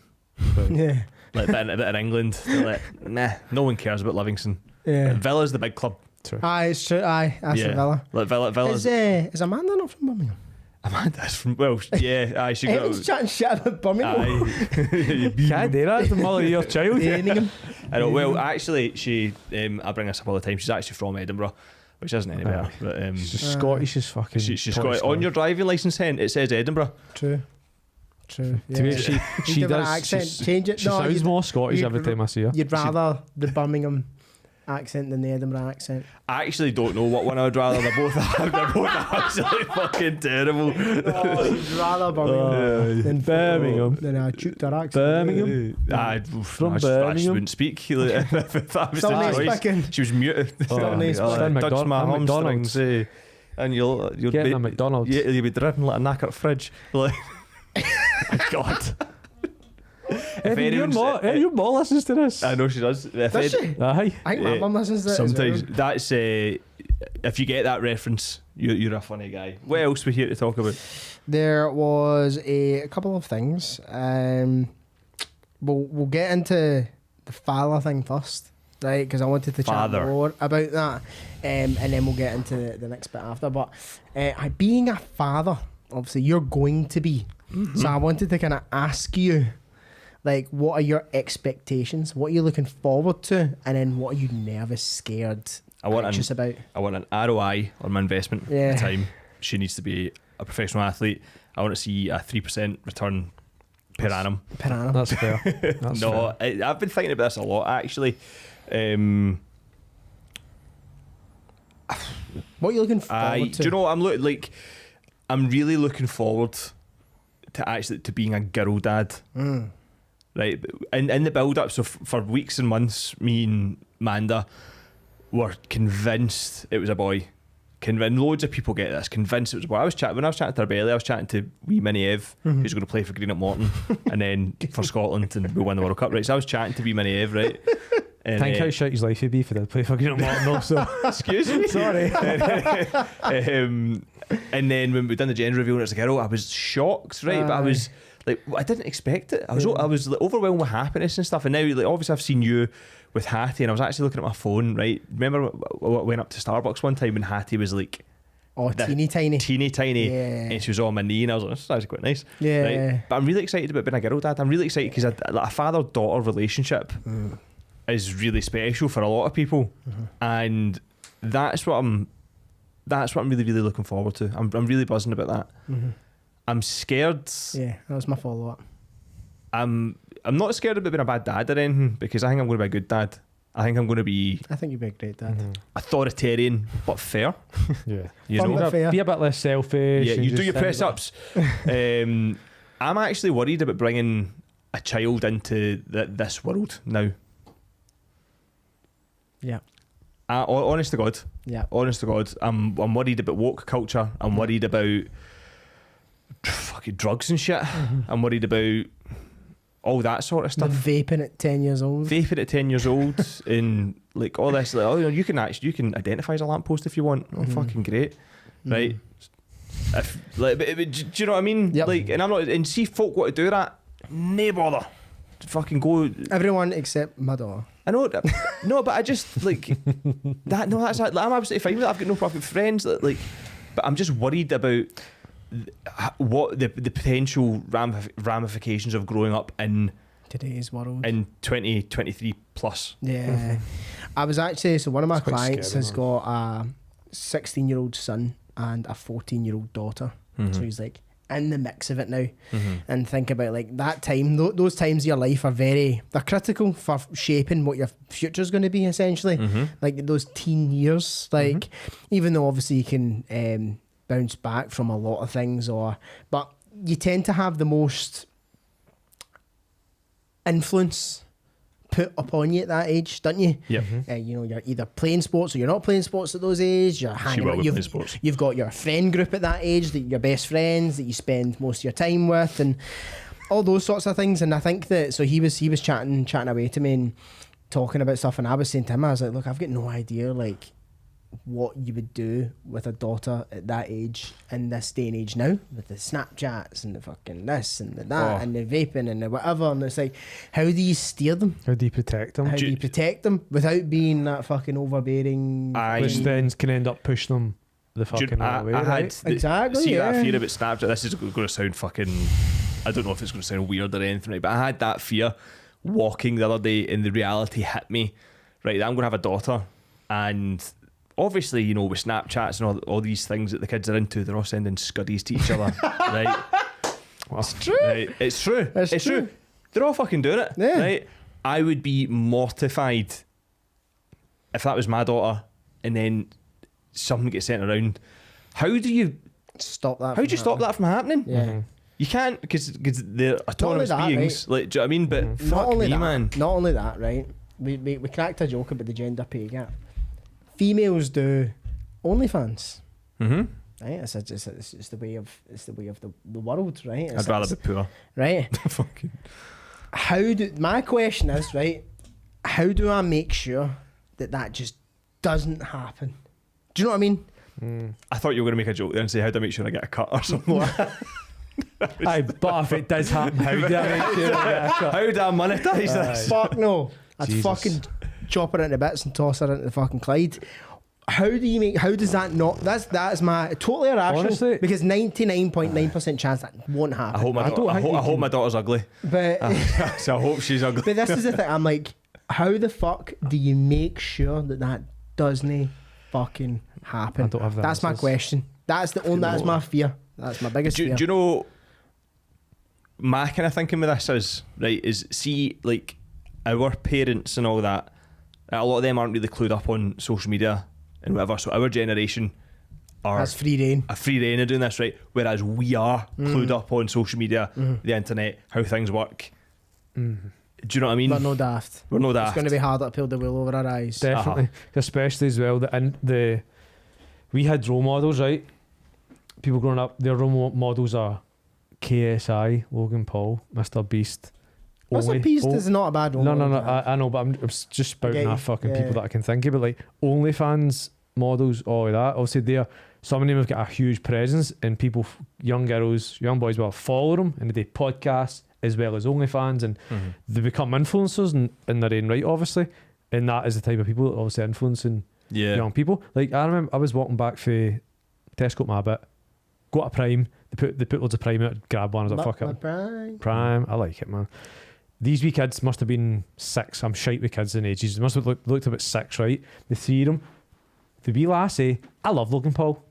[SPEAKER 2] Yeah.
[SPEAKER 1] Like a bit in England. They're like, nah, no one cares about Livingston.
[SPEAKER 2] Yeah.
[SPEAKER 1] Villa's the big club.
[SPEAKER 3] True.
[SPEAKER 2] Aye, it's true. Aye, that's the Villa.
[SPEAKER 1] Like Villa's.
[SPEAKER 2] Is Amanda not from Birmingham?
[SPEAKER 1] Amanda's from, well, yeah, aye, she got.
[SPEAKER 2] Everyone's chatting shit about Birmingham.
[SPEAKER 1] Aye.
[SPEAKER 3] Can't do that. It's the mother of your child.
[SPEAKER 2] Birmingham.
[SPEAKER 1] I know. Well, actually, she. I bring this up all the time. She's actually from Edinburgh, which isn't any better. But
[SPEAKER 3] She's Scottish as fucking.
[SPEAKER 1] she's Scottish. On your driving licence, hen, it says Edinburgh.
[SPEAKER 2] True.
[SPEAKER 3] To me, she
[SPEAKER 2] Give her an
[SPEAKER 3] does.
[SPEAKER 2] accent. Change it.
[SPEAKER 3] She
[SPEAKER 2] No,
[SPEAKER 3] sounds
[SPEAKER 2] you'd-
[SPEAKER 3] more Scottish
[SPEAKER 2] you'd
[SPEAKER 3] every time I see her.
[SPEAKER 2] You'd rather the Birmingham accent than the Edinburgh accent.
[SPEAKER 1] I actually don't know what one I would rather. They're both absolutely fucking terrible.
[SPEAKER 2] You'd rather Birmingham than
[SPEAKER 3] Birmingham.
[SPEAKER 2] than a Chukter accent.
[SPEAKER 3] Birmingham.
[SPEAKER 1] I
[SPEAKER 3] From
[SPEAKER 1] just
[SPEAKER 3] Birmingham.
[SPEAKER 1] wouldn't speak. Like, if that was
[SPEAKER 2] Still
[SPEAKER 1] the
[SPEAKER 2] nice
[SPEAKER 1] choice.
[SPEAKER 2] picking.
[SPEAKER 1] She was muted.
[SPEAKER 2] Still nice
[SPEAKER 3] picking.
[SPEAKER 1] touch my
[SPEAKER 3] McDonald's.
[SPEAKER 1] hamstrings, and you'll
[SPEAKER 3] Getting
[SPEAKER 1] be
[SPEAKER 3] a McDonald's.
[SPEAKER 1] Yeah, you'll be driven like a knackered fridge. Like, God.
[SPEAKER 3] Eddie, your mom listens to this.
[SPEAKER 1] I know she does.
[SPEAKER 2] Does she?
[SPEAKER 3] Aye.
[SPEAKER 2] I think my mum listens to it.
[SPEAKER 1] Sometimes
[SPEAKER 2] as well.
[SPEAKER 1] that's if you get that reference, you're a funny guy. What else we here to talk about?
[SPEAKER 2] There was a couple of things. We'll get into the father thing first, right? Because I wanted to chat more about that, and then we'll get into the next bit after. But being a father, obviously you're going to be. So I wanted to kind of ask you, like, what are your expectations? What are you looking forward to? And then what are you nervous, scared, anxious about?
[SPEAKER 1] I want an ROI on my investment at the time. She needs to be a professional athlete. I want to see a 3% return per annum.
[SPEAKER 2] Per annum.
[SPEAKER 3] That's fair. That's fair.
[SPEAKER 1] I've been thinking about this a lot, actually.
[SPEAKER 2] What are you looking forward to?
[SPEAKER 1] Do you know what I'm really looking forward to being a girl dad. Right, in the build up, so for weeks and months, me and Manda were convinced it was a boy. Loads of people get this. Convinced it was a boy. When I was chatting to her belly, I was chatting to wee Minnie Ev, who's going to play for Green at Morton and then for Scotland, and we'll win the World Cup. Right, so I was chatting to wee Minnie Ev, right. And,
[SPEAKER 3] think how shite his life would be for the play for Green at Morton. Also,
[SPEAKER 1] excuse me, sorry. And then when we done the gender reveal and it's a girl, I was shocked, right? But I was like, I didn't expect it. I was like, overwhelmed with happiness and stuff. And now, like, obviously, I've seen you with Hattie, and I was actually looking at my phone. Right, remember I went up to Starbucks one time when Hattie was like,
[SPEAKER 2] teeny tiny,
[SPEAKER 1] and she was on my knee, and I was like, that's actually quite nice.
[SPEAKER 2] Yeah,
[SPEAKER 1] right? But I'm really excited about being a girl dad. I'm really excited because a father-daughter relationship is really special for a lot of people, and that's what I'm really, really looking forward to. I'm really buzzing about that. I'm scared.
[SPEAKER 2] Yeah, that was my follow-up.
[SPEAKER 1] I'm not scared about being a bad dad or anything, because I think I'm going to be a good dad. I think I'm going to be.
[SPEAKER 2] I think you'd be a great dad.
[SPEAKER 1] Authoritarian but fair.
[SPEAKER 3] Yeah,
[SPEAKER 1] you
[SPEAKER 2] Fun
[SPEAKER 1] know,
[SPEAKER 2] but fair.
[SPEAKER 3] Be a bit less selfish.
[SPEAKER 1] Yeah, you do your press ups. I'm actually worried about bringing a child into this world now.
[SPEAKER 2] Yeah.
[SPEAKER 1] Honest to God.
[SPEAKER 2] Yeah.
[SPEAKER 1] Honest to God. I'm worried about woke culture. I'm worried about fucking drugs and shit. I'm worried about all that sort of stuff.
[SPEAKER 2] The vaping at 10 years old.
[SPEAKER 1] And like all this, like, oh, you can identify as a lamppost if you want. Oh, fucking great, right? If like, but do you know what I mean?
[SPEAKER 2] Yep.
[SPEAKER 1] Like, and I'm not. And see, folk want to do that. No bother. Fucking go.
[SPEAKER 2] Everyone except my daughter.
[SPEAKER 1] I know. No, but I just like that. No, that's like, I'm absolutely fine with it. I've got no problem with friends. Like, but I'm just worried about what the potential ramifications of growing up in
[SPEAKER 2] today's world
[SPEAKER 1] in 2023 plus.
[SPEAKER 2] Yeah. I was actually, so one of my clients has got a 16-year-old son and a 14-year-old daughter. So he's like in the mix of it now. And think about like that time, those times of your life are they're critical for shaping what your future's going to be, essentially. Like those teen years, like even though obviously you can bounce back from a lot of things, but you tend to have the most influence put upon you at that age, don't you?
[SPEAKER 1] Yeah.
[SPEAKER 2] You know, you're either playing sports or you're not playing sports at those ages. You're hanging out. You've got your friend group at that age, that your best friends that you spend most of your time with, and all those sorts of things. And I think that so he was chatting away to me and talking about stuff, and I was saying to him, I was like, look, I've got no idea like what you would do with a daughter at that age in this day and age now, with the Snapchats and the fucking this and the that and the vaping and the whatever, and it's like, how do you steer them?
[SPEAKER 3] How do you protect them?
[SPEAKER 2] How do you protect them without being that fucking overbearing?
[SPEAKER 3] Which then can end up pushing them the fucking way, right?
[SPEAKER 2] Exactly.
[SPEAKER 1] See that fear about Snapchat. This is going to sound fucking. I don't know if it's going to sound weird or anything, right? But I had that fear walking the other day, and the reality hit me. Right, I'm going to have a daughter, and obviously, you know, with Snapchats and all these things that the kids are into, they're all sending scuddies to each other, right?
[SPEAKER 2] Well, it's true.
[SPEAKER 1] Right? It's true. It's true. They're all fucking doing it, right? I would be mortified if that was my daughter, and then something gets sent around. How do you
[SPEAKER 2] stop that?
[SPEAKER 1] How do you stop that from happening?
[SPEAKER 2] Yeah.
[SPEAKER 1] You can't, because they're autonomous beings.
[SPEAKER 2] Right?
[SPEAKER 1] Like, do you know what I mean? But
[SPEAKER 2] not
[SPEAKER 1] fuck
[SPEAKER 2] only
[SPEAKER 1] me,
[SPEAKER 2] that,
[SPEAKER 1] man.
[SPEAKER 2] Not only that, right? We cracked a joke about the gender pay gap. Females do OnlyFans. Right? It's the way of the world, right?
[SPEAKER 1] I'd rather be poor.
[SPEAKER 2] Right?
[SPEAKER 1] Fucking.
[SPEAKER 2] My question is, right, how do I make sure that just doesn't happen? Do you know what I mean?
[SPEAKER 1] I thought you were going to make a joke there and say, how do I make sure I get a cut or something like that?
[SPEAKER 3] Aye, but if it does happen, how do I make sure I get a cut?
[SPEAKER 1] How do I monetize this?
[SPEAKER 2] Fuck no. I'd
[SPEAKER 3] Jesus.
[SPEAKER 2] fucking chop her into bits and toss her into the fucking Clyde. How does that not? That is my totally irrational.
[SPEAKER 3] Honestly,
[SPEAKER 2] because 99.9% chance that won't happen.
[SPEAKER 1] I hope my daughter's ugly.
[SPEAKER 2] But
[SPEAKER 1] So I hope she's ugly.
[SPEAKER 2] but this is the thing. I'm like, how the fuck do you make sure that doesn't fucking happen?
[SPEAKER 3] I don't have the
[SPEAKER 2] That's my
[SPEAKER 3] answers.
[SPEAKER 2] question. That's my fear. That's my biggest fear.
[SPEAKER 1] Do you know my kind of thinking with this is see, like, our parents and all that, a lot of them aren't really clued up on social media and whatever, so our generation are
[SPEAKER 2] That's free reign.
[SPEAKER 1] a free reign of doing this, right? Whereas we are clued up on social media, the internet, how things work. Do you know what I mean?
[SPEAKER 2] But no daft.
[SPEAKER 1] We're no
[SPEAKER 2] It's
[SPEAKER 1] daft.
[SPEAKER 2] going to be hard to pull the wool over our eyes.
[SPEAKER 3] Definitely, especially as well. We had role models, right? People growing up, their role models are KSI, Logan Paul, Mr. Beast.
[SPEAKER 2] Mr. Beast is not a bad one.
[SPEAKER 3] No. I know, but I'm just spouting
[SPEAKER 2] you.
[SPEAKER 3] off fucking
[SPEAKER 2] Yeah.
[SPEAKER 3] people that I can think of. But like OnlyFans models, all of that. Obviously, some of them have got a huge presence, and people, young girls, young boys, will follow them, and they do podcasts as well as OnlyFans, and they become influencers in their own right, obviously. And that is the type of people that are obviously influencing young people. Like I remember, I was walking back for Tesco my bit, got a Prime. They put loads of Prime out. Grab one. I was like, fuck it, Prime. I like it, man. These wee kids must have been 6. I'm shite with kids in ages. They must have looked about 6, right? The 3 of them. The wee lassie, I love Logan Paul.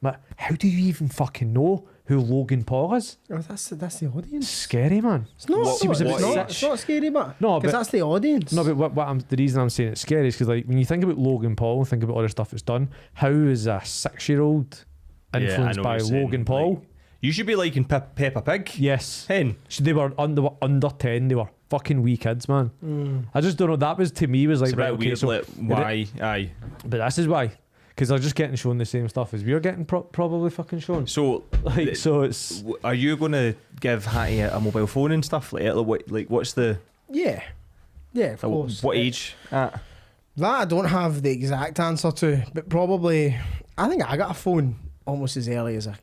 [SPEAKER 3] But how do you even fucking know who Logan Paul is?
[SPEAKER 2] Oh, that's the audience.
[SPEAKER 3] Scary, man.
[SPEAKER 2] It's not.
[SPEAKER 3] She was a bit
[SPEAKER 2] It's not scary, but
[SPEAKER 3] No,
[SPEAKER 2] because
[SPEAKER 3] but-
[SPEAKER 2] that's the audience.
[SPEAKER 3] No, but the reason I'm saying it's scary is because, like, when you think about Logan Paul and think about all the stuff it's done, how is a 6-year-old influenced by Logan Paul?
[SPEAKER 1] Like, you should be liking Peppa Pig.
[SPEAKER 3] Yes.
[SPEAKER 1] Hen.
[SPEAKER 3] So they were under 10. They were fucking wee kids, man. I just don't know. That was, to me, was like,
[SPEAKER 1] It's a bit
[SPEAKER 3] right, okay,
[SPEAKER 1] weird,
[SPEAKER 3] so
[SPEAKER 1] like, why? Aye.
[SPEAKER 3] But this is why. Because they're just getting shown the same stuff as we're getting probably fucking shown.
[SPEAKER 1] So,
[SPEAKER 3] Like, so it's...
[SPEAKER 1] are you going to give Hattie a mobile phone and stuff? Like what's the...
[SPEAKER 2] Yeah, of course.
[SPEAKER 1] What age at?
[SPEAKER 2] That I don't have the exact answer to, but probably I think I got a phone almost as early as I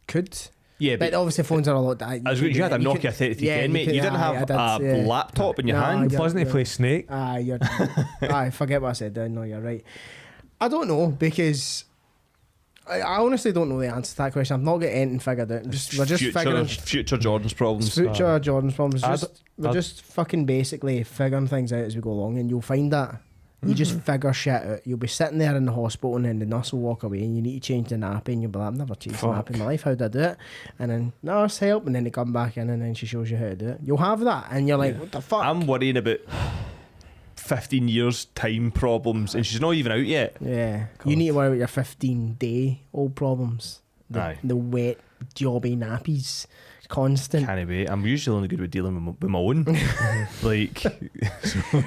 [SPEAKER 2] could.
[SPEAKER 1] Yeah,
[SPEAKER 2] But obviously phones are a lot.
[SPEAKER 1] you had a Nokia 3310, mate. You didn't have a laptop in your hand.
[SPEAKER 3] Wasn't he play Snake?
[SPEAKER 2] I forget what I said then. No, you're right. I don't know, because I honestly don't know the answer to that question. I've not got anything figured out. We're just figuring
[SPEAKER 1] future Jordan's problems.
[SPEAKER 2] future Jordan's problems. We're
[SPEAKER 3] I'd-
[SPEAKER 2] just fucking basically figuring things out as we go along, and you'll find that you just figure shit out. You'll be sitting there in the hospital, and then the nurse will walk away, and you need to change the nappy, and you'll be like, I've never changed the nappy in my life. How did I do it? And then nurse help, and then they come back in, and then she shows you how to do it. You'll have that, and you're like, what the fuck?
[SPEAKER 1] I'm worrying about 15 years time problems, and she's not even out yet.
[SPEAKER 2] Yeah, you need to worry about your 15-day-old problems.
[SPEAKER 1] Aye.
[SPEAKER 2] The wet, jobby nappies, constant.
[SPEAKER 1] Can't wait. I'm usually only good with dealing with my own. Like,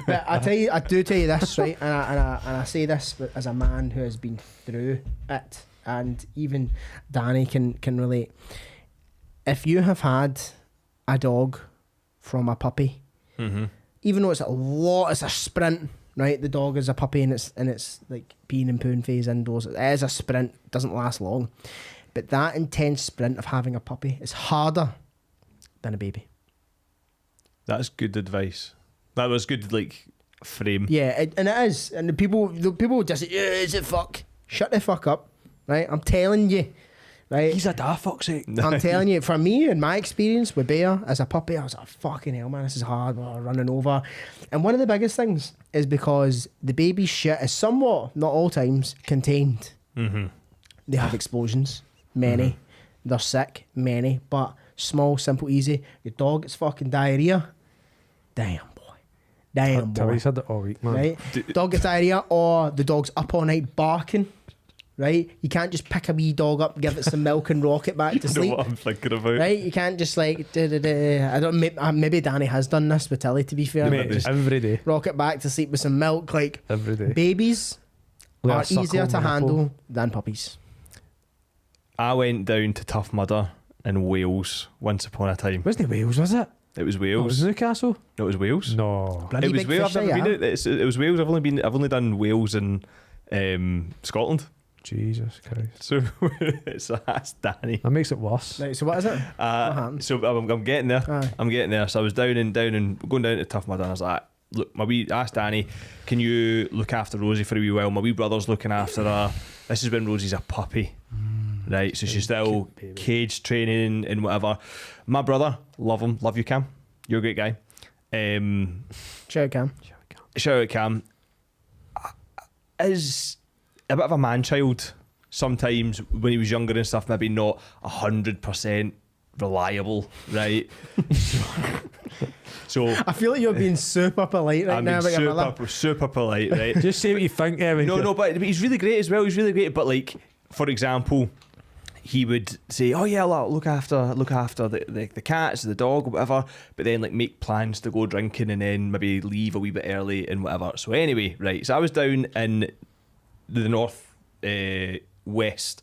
[SPEAKER 2] But I do tell you this, right, and I say this as a man who has been through it, and even Danny can relate. If you have had a dog from a puppy, even though it's a sprint, right? The dog is a puppy and it's like peeing and pooing phase indoors. It is a sprint, doesn't last long. But that intense sprint of having a puppy is harder than a baby.
[SPEAKER 1] that's good advice. That was good, like, frame.
[SPEAKER 2] Yeah, and it is. And the people would just say, yeah, is it fuck? Shut the fuck up, right? I'm telling you, right?
[SPEAKER 3] He's a da fuck's sake.
[SPEAKER 2] I'm telling you, for me, in my experience with Bear as a puppy, I was like, fucking hell, man, this is hard, running over. And one of the biggest things is because the baby's shit is somewhat, not all times, contained. They have explosions, many. They're sick, many. But small, simple, easy. Your dog gets fucking diarrhea. Damn, boy.
[SPEAKER 3] He's had it all week, man.
[SPEAKER 2] Right? Dog gets diarrhea, or the dog's up all night barking. Right? You can't just pick a wee dog up, give it some milk, and rock it back to
[SPEAKER 1] You know
[SPEAKER 2] sleep.
[SPEAKER 1] what I'm thinking about.
[SPEAKER 2] Right? You can't just like I don't. Maybe Danny has done this with Tilly. To be fair,
[SPEAKER 3] Mate,
[SPEAKER 2] just
[SPEAKER 3] every day.
[SPEAKER 2] rock it back to sleep with some milk. Like
[SPEAKER 3] Every day.
[SPEAKER 2] babies
[SPEAKER 3] Let
[SPEAKER 2] are
[SPEAKER 3] her suckle
[SPEAKER 2] easier to
[SPEAKER 3] my nipple.
[SPEAKER 2] handle than puppies.
[SPEAKER 1] I went down to Tough Mudder in Wales once upon a time.
[SPEAKER 3] Wasn't it Wales, was it?
[SPEAKER 1] It was
[SPEAKER 3] Oh, it
[SPEAKER 1] Wales.
[SPEAKER 3] was Newcastle?
[SPEAKER 1] No, it was Wales.
[SPEAKER 3] No.
[SPEAKER 2] Bloody
[SPEAKER 1] It was
[SPEAKER 2] big
[SPEAKER 1] Wales.
[SPEAKER 2] fish
[SPEAKER 1] I've never
[SPEAKER 2] eye,
[SPEAKER 1] been. It was Wales. I've only done Wales and Scotland.
[SPEAKER 3] Jesus Christ.
[SPEAKER 1] So that's Danny.
[SPEAKER 3] That makes it worse.
[SPEAKER 2] Right, so what is it? What happened?
[SPEAKER 1] So I'm getting there.
[SPEAKER 2] Aye.
[SPEAKER 1] I'm getting there. So I was down and going down to Tough Mudder, and I was like, look, asked Danny, can you look after Rosie for a wee while? My wee brother's looking after her. This is when Rosie's a puppy. Right, so she's still cage training and whatever. My brother, love him, love you, Cam. You're a great guy.
[SPEAKER 2] Shout out, Cam.
[SPEAKER 1] Shout out, Cam. Is a bit of a man-child sometimes when he was younger and stuff, maybe not 100% reliable, right? So
[SPEAKER 2] I feel like you're being super polite right now.
[SPEAKER 1] Super polite, right?
[SPEAKER 3] Just say what you think, Evan.
[SPEAKER 1] No, but he's really great as well. He's really great. But like, for example, he would say, "Oh yeah, look after the cats, the dog, whatever." But then like make plans to go drinking and then maybe leave a wee bit early and whatever. So anyway, right. So I was down in the north west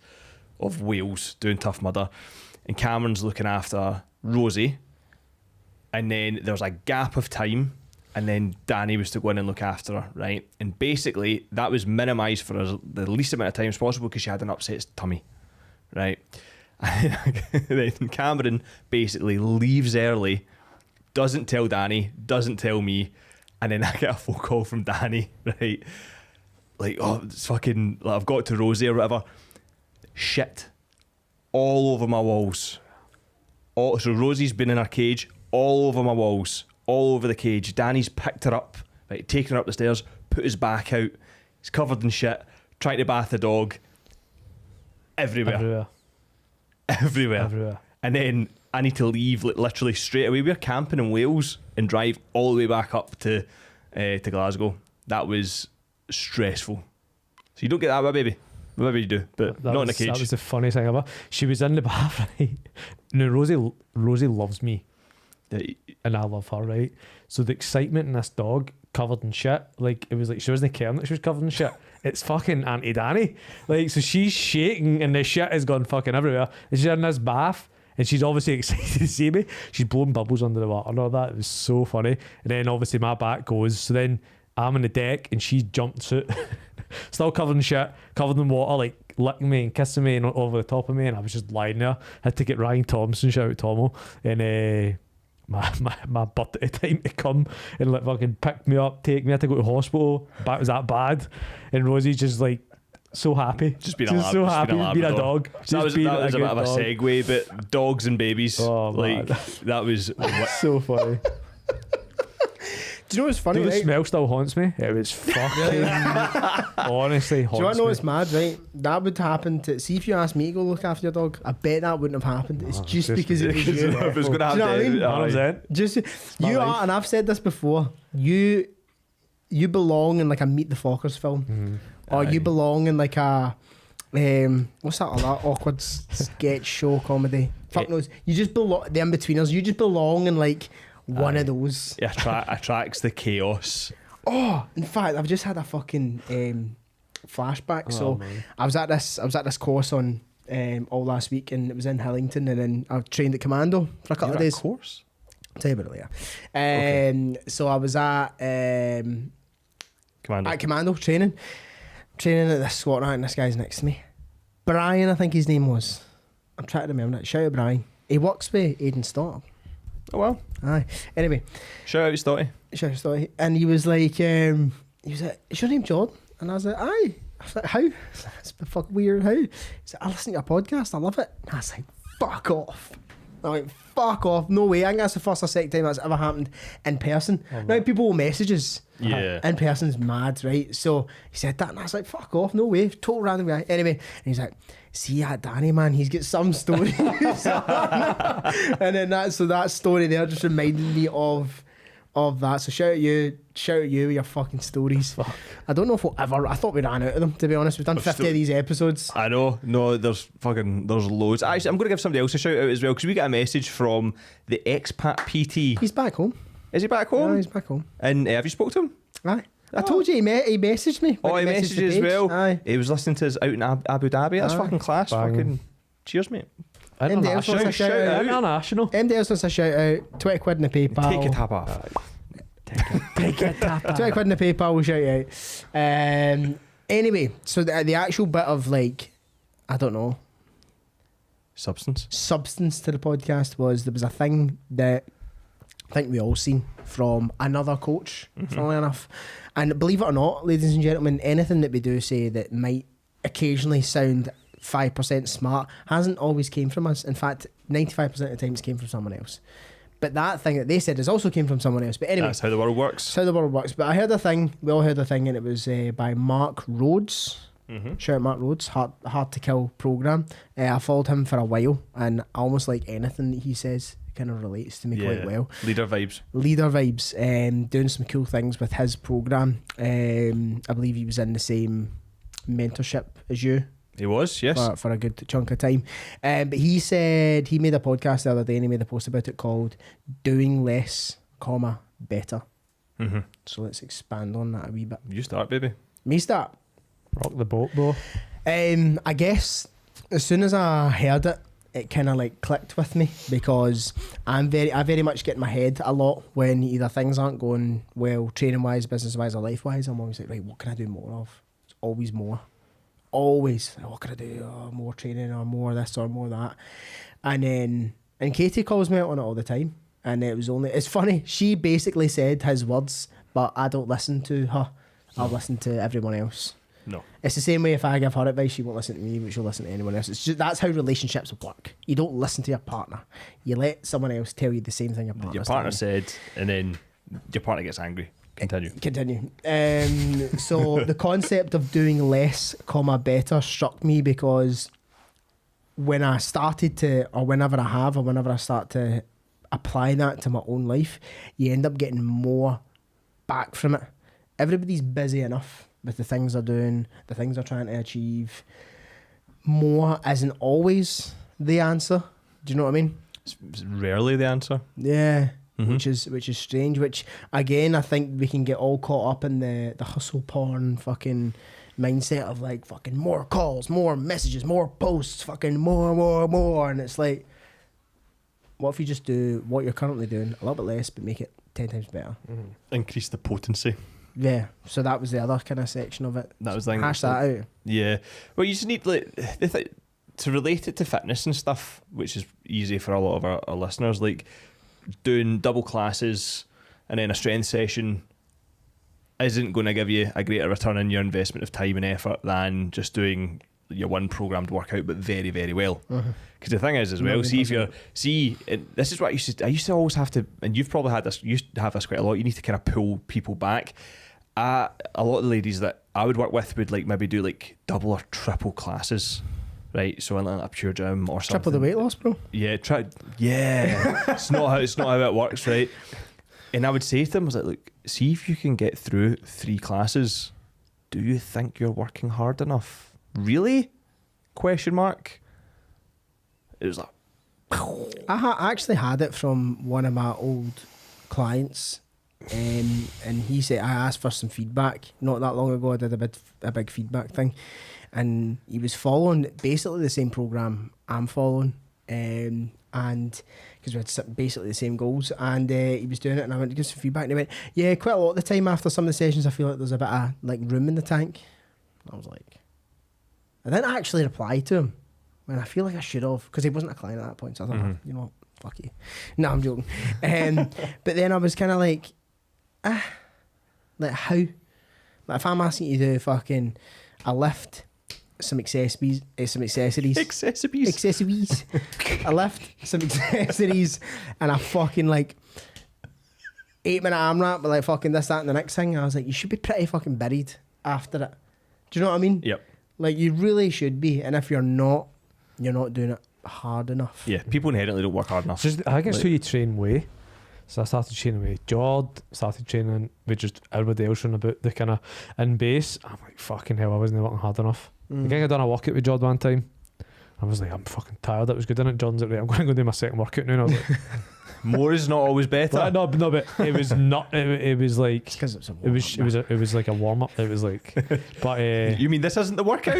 [SPEAKER 1] of Wales doing Tough Mudder, and Cameron's looking after Rosie. And then there was a gap of time, and then Danny was to go in and look after her, right? And basically, that was minimised for the least amount of time as possible because she had an upset tummy, right? And then Cameron basically leaves early, doesn't tell Danny, doesn't tell me, and then I get a phone call from Danny, right? Like, oh, it's fucking, like, I've got to Rosie or whatever. Shit. All over my walls. So Rosie's been in her cage, all over my walls, all over the cage. Danny's picked her up, right, taken her up the stairs, put his back out. He's covered in shit, trying to bath the dog. Everywhere. And then I need to leave literally straight away. We're camping in Wales and drive all the way back up to Glasgow. That was stressful. So you don't get that, my baby. Maybe you do, but not in a cage.
[SPEAKER 3] That was the funniest thing ever. She was in the bath, right? Now Rosie loves me. And I love her, right? So the excitement in this dog covered in shit, like it was like she wasn't caring that she was covered in shit. It's fucking Auntie Danny. Like, so she's shaking and the shit has gone fucking everywhere. And she's in this bath and she's obviously excited to see me. She's blowing bubbles under the water and all that. It was so funny. And then obviously my back goes. So then I'm on the deck and she jumps out, still covered in shit, covered in water, like licking me and kissing me and over the top of me. And I was just lying there. Had to get Ryan Thompson, shout out Tomo, and my birthday time to come and like fucking pick me up, take me. I had to go to hospital. Back was that bad, and Rosie's just like so happy,
[SPEAKER 1] just being a
[SPEAKER 3] dog.
[SPEAKER 1] That was a bit of a segue, but dogs and babies.
[SPEAKER 3] Oh,
[SPEAKER 1] like that was
[SPEAKER 3] so funny.
[SPEAKER 2] Do you know what's funny?
[SPEAKER 3] The smell still haunts me. It was fucking honestly haunts me.
[SPEAKER 2] Do you want to know what's mad, right? That would happen to... See, if you asked me to go look after your dog, I bet that wouldn't have happened. It's just because it was you.
[SPEAKER 1] If it was going to happen,
[SPEAKER 2] do you know what I mean? Just you are, and I've said this before, you belong in like a Meet the Fockers film. Or you belong in like a... what's that awkward sketch show comedy? Fuck knows. You just belong... The In-Betweeners. You just belong in like... one of those.
[SPEAKER 1] It attracts the chaos.
[SPEAKER 2] Oh, in fact, I've just had a fucking flashback. I was at this course on all last week, and it was in Hillington, and then I trained at Commando for a couple of days.
[SPEAKER 1] Course?
[SPEAKER 2] I'll tell you about it later. Okay. So I was at Commando training at this squat night, and this guy's next to me. Brian, I think his name was. I'm trying to remember that. Shout out Brian. He works with Aidan Stott.
[SPEAKER 1] Oh well.
[SPEAKER 2] Aye. Anyway.
[SPEAKER 1] Shout out Stotty.
[SPEAKER 2] Shout out Stotty. And he was like, is your name Jordan? And I was like, aye. I was like, how? It's fucking weird. How? He said, I listen to your podcast. I love it. And I was like, fuck off. I went, fuck off. No way. I think that's the first or second time that's ever happened in person. Now people will message us.
[SPEAKER 1] Yeah.
[SPEAKER 2] In person's mad, right? So he said that, and I was like, fuck off. No way. Total random guy. Anyway, and he's like, see that Danny, man, he's got some stories. And then that story there just reminded me of that. So shout out you with your fucking stories.
[SPEAKER 3] Fuck.
[SPEAKER 2] I don't know if we'll ever... I thought we'd ran out of them, to be honest. We've done 50 of these episodes.
[SPEAKER 1] I know. No, there's loads. Actually, I'm going to give somebody else a shout out as well, because we got a message from the expat PT.
[SPEAKER 2] He's back home.
[SPEAKER 1] Is he back home?
[SPEAKER 2] Yeah, he's back home.
[SPEAKER 1] And have you spoke to him?
[SPEAKER 2] Aye. I told you he messaged me.
[SPEAKER 1] Oh, he messaged you as well.
[SPEAKER 2] Aye.
[SPEAKER 1] He was listening to us out in Abu Dhabi. That's fucking class.
[SPEAKER 3] Bang.
[SPEAKER 1] Fucking cheers, mate.
[SPEAKER 3] International.
[SPEAKER 1] Shout out.
[SPEAKER 3] International.
[SPEAKER 2] MD else wants a shout out. 20 quid in the PayPal.
[SPEAKER 1] Take a tap off.
[SPEAKER 3] Take it, tap.
[SPEAKER 2] 20 quid in the PayPal, we'll shout you out. Anyway, so the actual bit of like, I don't know,
[SPEAKER 1] substance
[SPEAKER 2] to the podcast was there was a thing that I think we all seen from another coach, funnily enough. And believe it or not, ladies and gentlemen, anything that we do say that might occasionally sound 5% smart hasn't always came from us. In fact, 95% of the time it's came from someone else. But that thing that they said has also came from someone else. But anyway,
[SPEAKER 1] that's how the world works.
[SPEAKER 2] That's how the world works. But I heard a thing, we all heard a thing, and it was by Mark Rhodes. Shout out Mark Rhodes, Hard to Kill program. I followed him for a while, and almost like anything that he says kind of relates to me quite well.
[SPEAKER 1] Leader vibes.
[SPEAKER 2] Doing some cool things with his program. I believe he was in the same mentorship as you.
[SPEAKER 1] He was, yes.
[SPEAKER 2] For a good chunk of time. But he said, he made a podcast the other day and he made a post about it called Doing Less, Better. So let's expand on that a wee bit.
[SPEAKER 1] You start, baby.
[SPEAKER 2] Me start?
[SPEAKER 3] Rock the boat, bro.
[SPEAKER 2] I guess as soon as I heard it, it kind of like clicked with me, because I very much get in my head a lot when either things aren't going well, training wise, business wise, or life wise. I'm always like, right, what can I do more of? It's always more. Always, what can I do? Oh, more training, or more this, or more that. And then, and Katie calls me out on it all the time. And it's funny, she basically said his words, but I don't listen to her. I'll listen to everyone else.
[SPEAKER 1] No.
[SPEAKER 2] It's the same way if I give her advice, she won't listen to me, but she'll listen to anyone else. It's just, that's how relationships work. You don't listen to your partner. You let someone else tell you the same thing your partner
[SPEAKER 1] said, and then your partner gets angry. Continue.
[SPEAKER 2] So the concept of doing less, better struck me, because when I started to, or whenever I start to apply that to my own life, you end up getting more back from it. Everybody's busy enough with the things they're doing, the things they're trying to achieve. More isn't always the answer. Do you know what I mean?
[SPEAKER 1] It's rarely the answer.
[SPEAKER 2] Yeah. Which is strange, which again I think we can get all caught up in the hustle porn fucking mindset of like fucking more calls, more messages, more posts, fucking more, and it's like, what if you just do what you're currently doing a little bit less but make it 10 times better?
[SPEAKER 1] Increase the potency.
[SPEAKER 2] Yeah, so that was the other kind of section of it.
[SPEAKER 1] That was the thing.
[SPEAKER 2] Hash that out.
[SPEAKER 1] Yeah, well, you just need like to relate it to fitness and stuff, which is easy for a lot of our listeners, like doing double classes and then a strength session isn't going to give you a greater return on your investment of time and effort than just doing your one programmed workout, but very, very well. Because the thing is as well, this is what I used to always have to, and you've probably had this, you used to have this quite a lot, you need to kind of pull people back. A lot of the ladies that I would work with would like maybe do like double or triple classes. Right, so in a pure gym or something.
[SPEAKER 2] Triple the weight loss, bro.
[SPEAKER 1] Yeah, it's not how it works, right? And I would say to them, I was like, look, see if you can get through 3 classes. Do you think you're working hard enough? Really? Question mark. It was like,
[SPEAKER 2] I actually had it from one of my old clients, and he said, I asked for some feedback not that long ago. I did a big feedback thing. And he was following basically the same program I'm following, and because we had basically the same goals, and he was doing it, and I went to give some feedback, and he went, yeah, quite a lot of the time after some of the sessions I feel like there's a bit of like room in the tank. I was like, I didn't actually reply to him, and I feel like I should have, because he wasn't a client at that point, so I thought, you know what, fuck you. No, I'm joking. But then I was kind of like how? Like if I'm asking you to do fucking a lift, some accessories, I lift some accessories, and a fucking like 8-minute AMRAP, but like fucking this, that, and the next thing. I was like, you should be pretty fucking buried after it. Do you know what I mean?
[SPEAKER 1] Yep.
[SPEAKER 2] Like you really should be, and if you're not doing it hard enough.
[SPEAKER 1] Yeah, people inherently don't work hard enough.
[SPEAKER 3] I think it's who you train with. So I started training with Jord, started training with just everybody else on about the kind of in base. I'm like, fucking hell, I wasn't working hard enough. I think I done a workout with Jord one time. I was like, I'm fucking tired. It was good, innit? Jordan's like, right, I'm going to go do my second workout now. And I was like,
[SPEAKER 1] more is not always better.
[SPEAKER 3] No, but it was not. It was like
[SPEAKER 2] because it
[SPEAKER 3] was like a warm up. It was like, but
[SPEAKER 1] you mean this isn't the workout?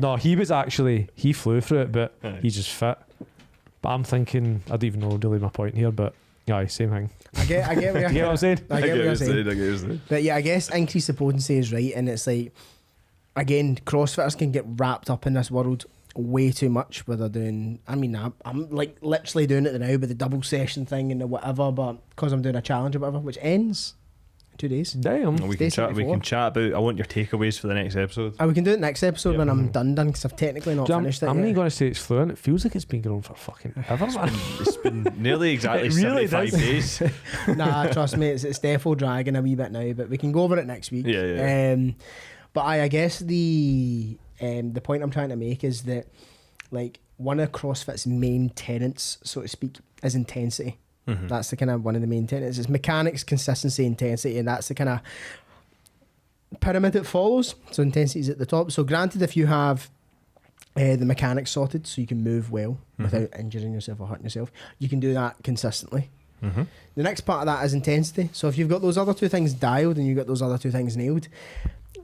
[SPEAKER 3] No. He was actually he flew through it, but he's just fit. But I'm thinking, I don't even know really my point here, but yeah, same thing.
[SPEAKER 2] I get what you're
[SPEAKER 3] you know what I'm saying?
[SPEAKER 2] I get what you're saying. But yeah, I guess increase the potency is right, and it's like again, CrossFitters can get wrapped up in this world way too much where they're doing, I mean, I'm like literally doing it now with the double session thing and the whatever, but because I'm doing a challenge or whatever, which ends in 2 days.
[SPEAKER 3] Damn.
[SPEAKER 1] We can chat about, I want your takeaways for the next episode.
[SPEAKER 2] We can do it next episode when I'm done because I've technically not finished it
[SPEAKER 3] I'm
[SPEAKER 2] yet.
[SPEAKER 3] not going to say it's fluent. It feels like it's been going on for fucking ever, man.
[SPEAKER 1] It's been nearly exactly
[SPEAKER 3] It really
[SPEAKER 1] 75
[SPEAKER 3] does.
[SPEAKER 1] days.
[SPEAKER 2] Nah, trust me, it's defo dragging a wee bit now, but we can go over it next week.
[SPEAKER 1] Yeah.
[SPEAKER 2] But I guess the point I'm trying to make is that, like, one of CrossFit's main tenets, so to speak, is intensity.
[SPEAKER 1] Mm-hmm.
[SPEAKER 2] That's the kind of one of the main tenets. It's mechanics, consistency, intensity, and that's the kind of pyramid it follows. So intensity is at the top. So granted, if you have the mechanics sorted, so you can move well without injuring yourself or hurting yourself, you can do that consistently.
[SPEAKER 1] Mm-hmm.
[SPEAKER 2] The next part of that is intensity. So if you've got those other two things dialed and you've got those other two things nailed,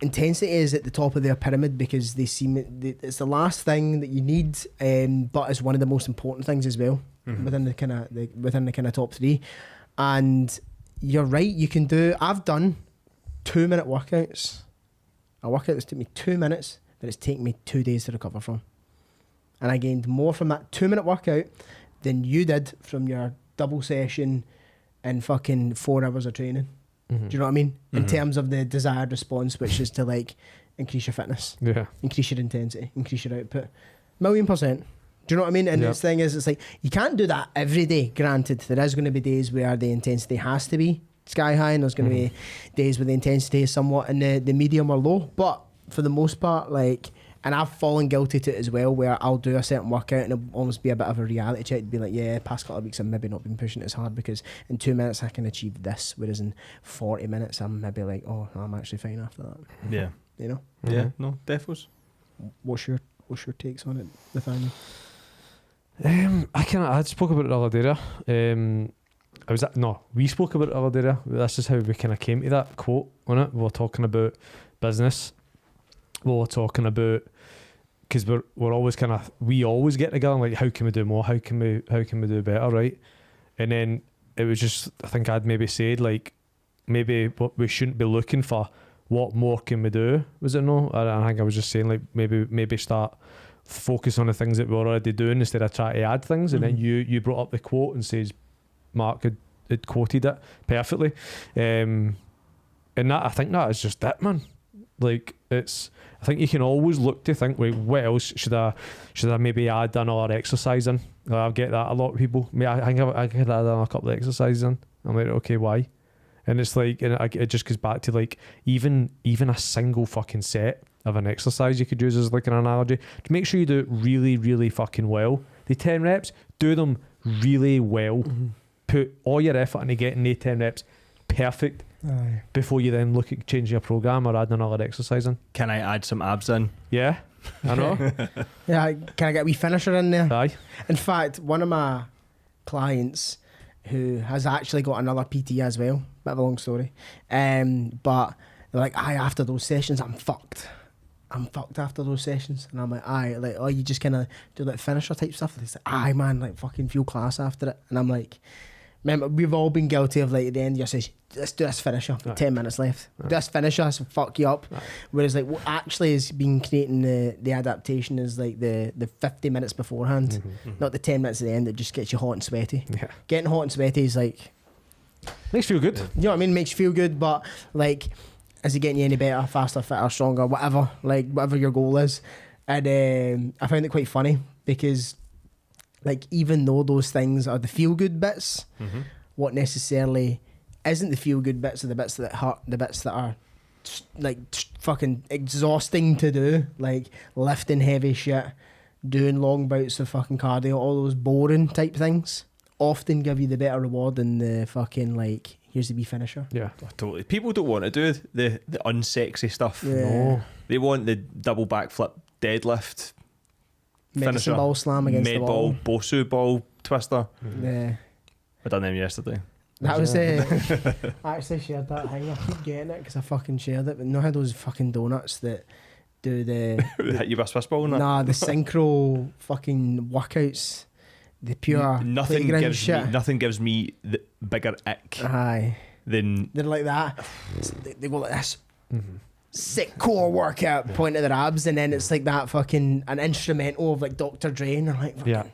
[SPEAKER 2] intensity is at the top of their pyramid because they seem it's the last thing that you need, but it's one of the most important things as well within the kind of top three. And you're right, you can do. I've done 2-minute workouts. A workout that's took me 2 minutes that it's taken me 2 days to recover from, and I gained more from that 2-minute workout than you did from your double session and fucking 4 hours of training. Do you know what I mean? In terms of the desired response, which is to like increase your fitness, increase your intensity, increase your output, 1,000,000%. Do you know what I mean? And the thing is, it's like you can't do that every day. Granted, there is going to be days where the intensity has to be sky high, and there's going to be days where the intensity is somewhat in the medium or low. But for the most part, like, and I've fallen guilty to it as well, where I'll do a certain workout and it'll almost be a bit of a reality check to be like, yeah, past couple of weeks I've maybe not been pushing it as hard because in 2 minutes I can achieve this, whereas in 40 minutes I'm maybe like, oh, I'm actually fine after that.
[SPEAKER 1] Yeah.
[SPEAKER 2] You know?
[SPEAKER 1] Yeah. No, defos.
[SPEAKER 2] What's your takes on it, Nathaniel?
[SPEAKER 3] I spoke about it the other day. We spoke about it the other day. This is how we kind of came to that quote on it. We were talking about business. We were talking about, because we're always we always get together like, how can we do more? How can we do better, right? And then it was just, I think I'd maybe said like, maybe what we shouldn't be looking for, what more can we do? Was it no? I think I was just saying like, maybe start focus on the things that we're already doing instead of trying to add things. And then you brought up the quote and says Mark had quoted it perfectly, and that, I think that is just it, man. Like, I think you can always look to think, wait, what else should I maybe add another exercise in? I get that a lot of people. I think I could add a couple of exercises in. I'm like, okay, why? And it's like, and it just goes back to like, even a single fucking set of an exercise you could use as like an analogy to make sure you do it really, really fucking well. The 10 reps, do them really well. Put all your effort into getting the 10 reps perfect.
[SPEAKER 2] Aye.
[SPEAKER 3] Before you then look at changing your program or adding another exercise in.
[SPEAKER 1] Can I add some abs in?
[SPEAKER 3] Yeah, I know.
[SPEAKER 2] Yeah, can I get a wee finisher in there?
[SPEAKER 3] Aye.
[SPEAKER 2] In fact, one of my clients who has actually got another PT as well, bit of a long story, but they're like, aye, after those sessions I'm fucked after those sessions. And I'm like, aye, like, oh, you just kind of do like finisher type stuff? It's like, aye man, like fucking feel class after it. And I'm like, remember, we've all been guilty of like at the end you say, let's do this finisher, 10 minutes left, this finisher so fuck you up. Whereas like what actually has been creating the adaptation is like the 50 minutes beforehand, not the 10 minutes at the end that just gets you hot and sweaty. Getting hot and sweaty is like,
[SPEAKER 3] makes you feel good.
[SPEAKER 2] you know what I mean, makes you feel good, but like, is it getting you any better, faster, fitter, stronger, whatever your goal is? And I found it quite funny because like, even though those things are the feel good bits, what necessarily isn't the feel good bits are the bits that hurt, the bits that are like fucking exhausting to do, like lifting heavy shit, doing long bouts of fucking cardio, all those boring type things often give you the better reward than the fucking like, here's the wee finisher.
[SPEAKER 3] Yeah.
[SPEAKER 1] Oh, totally. People don't want to do the unsexy stuff.
[SPEAKER 2] Yeah.
[SPEAKER 3] No.
[SPEAKER 1] They want the double backflip deadlift,
[SPEAKER 2] Medicine
[SPEAKER 1] finisher,
[SPEAKER 2] ball slam against the
[SPEAKER 1] med
[SPEAKER 2] wall.
[SPEAKER 1] ball, Bosu ball twister.
[SPEAKER 2] Yeah.
[SPEAKER 1] I done them yesterday.
[SPEAKER 2] That was I actually shared that thing. I keep getting it because I fucking shared it, but not how those fucking donuts that do the
[SPEAKER 1] Hit you with a Swiss ball and that?
[SPEAKER 2] the synchro fucking workouts, the pure playground shit.
[SPEAKER 1] Nothing gives me the bigger ick
[SPEAKER 2] Aye,
[SPEAKER 1] than
[SPEAKER 2] they're like that. They go like this. sick core workout, point at their abs, and then it's like that fucking an instrumental of like Dr. Dre, and they're like, fucking,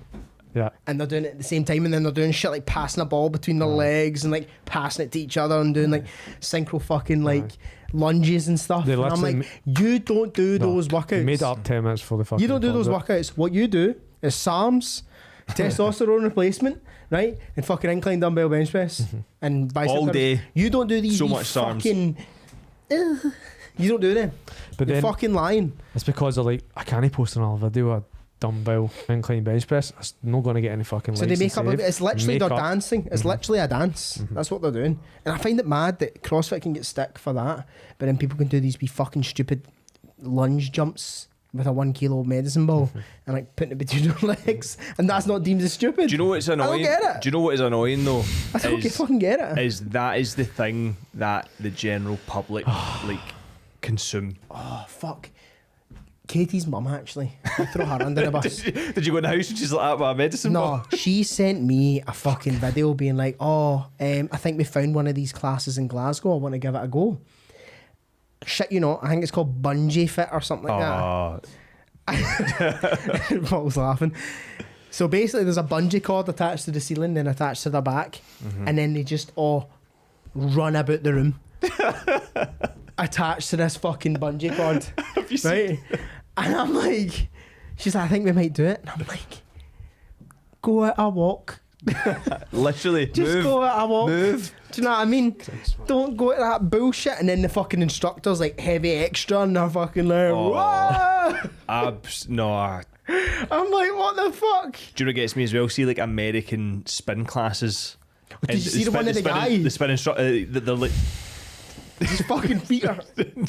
[SPEAKER 3] yeah,
[SPEAKER 2] and they're doing it at the same time, and then they're doing shit like passing a ball between their legs and like passing it to each other and doing like synchro fucking like lunges and stuff. And I'm like, you don't do those workouts.
[SPEAKER 3] You made it up 10 minutes for the fucking.
[SPEAKER 2] You don't do those workouts. What you do is SARMs, testosterone replacement, right, and fucking incline dumbbell bench press and bicep
[SPEAKER 1] all
[SPEAKER 2] curls.
[SPEAKER 1] day.
[SPEAKER 2] You don't do these.
[SPEAKER 1] So
[SPEAKER 2] these
[SPEAKER 1] much SARMs.
[SPEAKER 2] fucking. You don't do them.
[SPEAKER 3] But
[SPEAKER 2] You're
[SPEAKER 3] then
[SPEAKER 2] fucking lying.
[SPEAKER 3] it's because they're like, I can't post another video of dumbbell incline bench press. It's not going to get any fucking
[SPEAKER 2] So
[SPEAKER 3] likes
[SPEAKER 2] they make
[SPEAKER 3] and
[SPEAKER 2] up.
[SPEAKER 3] save.
[SPEAKER 2] It's literally
[SPEAKER 3] Make
[SPEAKER 2] they're
[SPEAKER 3] up.
[SPEAKER 2] dancing. It's literally a dance. That's what they're doing. And I find it mad that CrossFit can get stick for that, but then people can do these fucking stupid lunge jumps with a 1 kilo medicine ball and like putting it between your legs, and that's not deemed as stupid.
[SPEAKER 1] Do you know what's annoying?
[SPEAKER 2] I don't get it.
[SPEAKER 1] Do you know what is annoying though?
[SPEAKER 2] I don't fucking get it.
[SPEAKER 1] Is that is the thing that the general public like consume.
[SPEAKER 2] Oh fuck. Katie's mum actually. I'll throw her under the bus.
[SPEAKER 1] Did you go in the house and she's like that with a medicine ball?
[SPEAKER 2] No, she sent me a fucking video being like, I think we found one of these classes in Glasgow. I want to give it a go. Shit, you know, I think it's called Bungee Fit or something like that. Paul's laughing. So basically, there's a bungee cord attached to the ceiling, then attached to their back, and then they just all run about the room, attached to this fucking bungee cord, right? And I'm like, she's like, I think we might do it. And I'm like, go out a walk.
[SPEAKER 1] Literally,
[SPEAKER 2] Just
[SPEAKER 1] move,
[SPEAKER 2] go out a walk.
[SPEAKER 1] move.
[SPEAKER 2] Do you know what I mean? Don't go to that bullshit. And then the fucking instructor's like heavy extra, and they're fucking like, whoa.
[SPEAKER 1] Abs, no.
[SPEAKER 2] I'm like, what the fuck?
[SPEAKER 1] Do you know what gets me as well? See, like American spin classes.
[SPEAKER 2] Did you see the one of the guy?
[SPEAKER 1] The spin instructor, they're like.
[SPEAKER 2] His fucking feet are.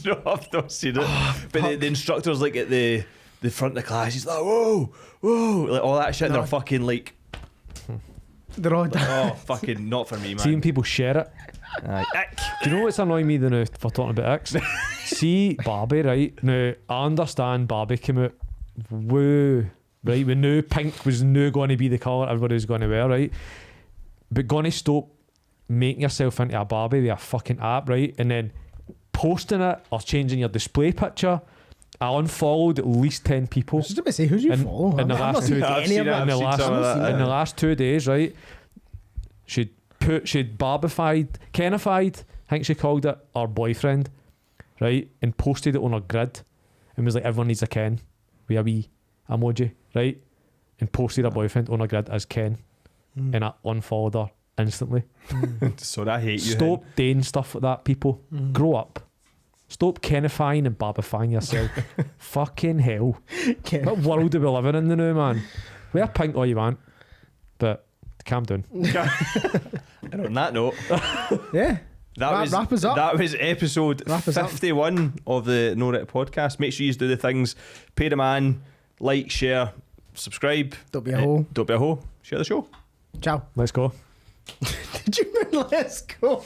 [SPEAKER 1] No, I've not seen it. But the instructor's like at the front of the class. He's like, whoa, whoa, like all that shit. And they're fucking like.
[SPEAKER 2] They're all done.
[SPEAKER 1] Oh, fucking not for me, man.
[SPEAKER 3] Seeing people share it.
[SPEAKER 1] Ick.
[SPEAKER 3] Do you know what's annoying me now for talking about X? See Barbie, right? Now, I understand Barbie came out, woo, right? We knew pink was now going to be the colour everybody was going to wear, right? But going to stop making yourself into a Barbie with a fucking app, right? And then posting it or changing your display picture. I unfollowed at least 10 people.
[SPEAKER 2] I was just about to say, who do you follow?
[SPEAKER 3] In the
[SPEAKER 2] I've not
[SPEAKER 3] last
[SPEAKER 2] seen
[SPEAKER 3] two
[SPEAKER 2] any of
[SPEAKER 3] in
[SPEAKER 2] them.
[SPEAKER 3] the last 2 days, right? She'd barbified, Kenified, I think she called it, her boyfriend, right? And posted it on her grid and was like, everyone needs a Ken with a wee emoji, right? And posted her boyfriend on her grid as Ken. And I unfollowed her instantly.
[SPEAKER 1] So I hate you.
[SPEAKER 3] Stop doing stuff like that, people. Grow up. Stop Kenifying and barbifying yourself. Fucking hell. What world are we living in now, man? Wear pink all you want, but calm down.
[SPEAKER 1] And on that note,
[SPEAKER 2] Yeah.
[SPEAKER 1] wrap us up. That was episode 51 of the No Reddit podcast. Make sure you do the things. Pay the man, like, share, subscribe.
[SPEAKER 2] Don't be a hoe.
[SPEAKER 1] Don't be a hoe. Share the show.
[SPEAKER 2] Ciao.
[SPEAKER 3] Let's go.
[SPEAKER 2] Did you mean let's go?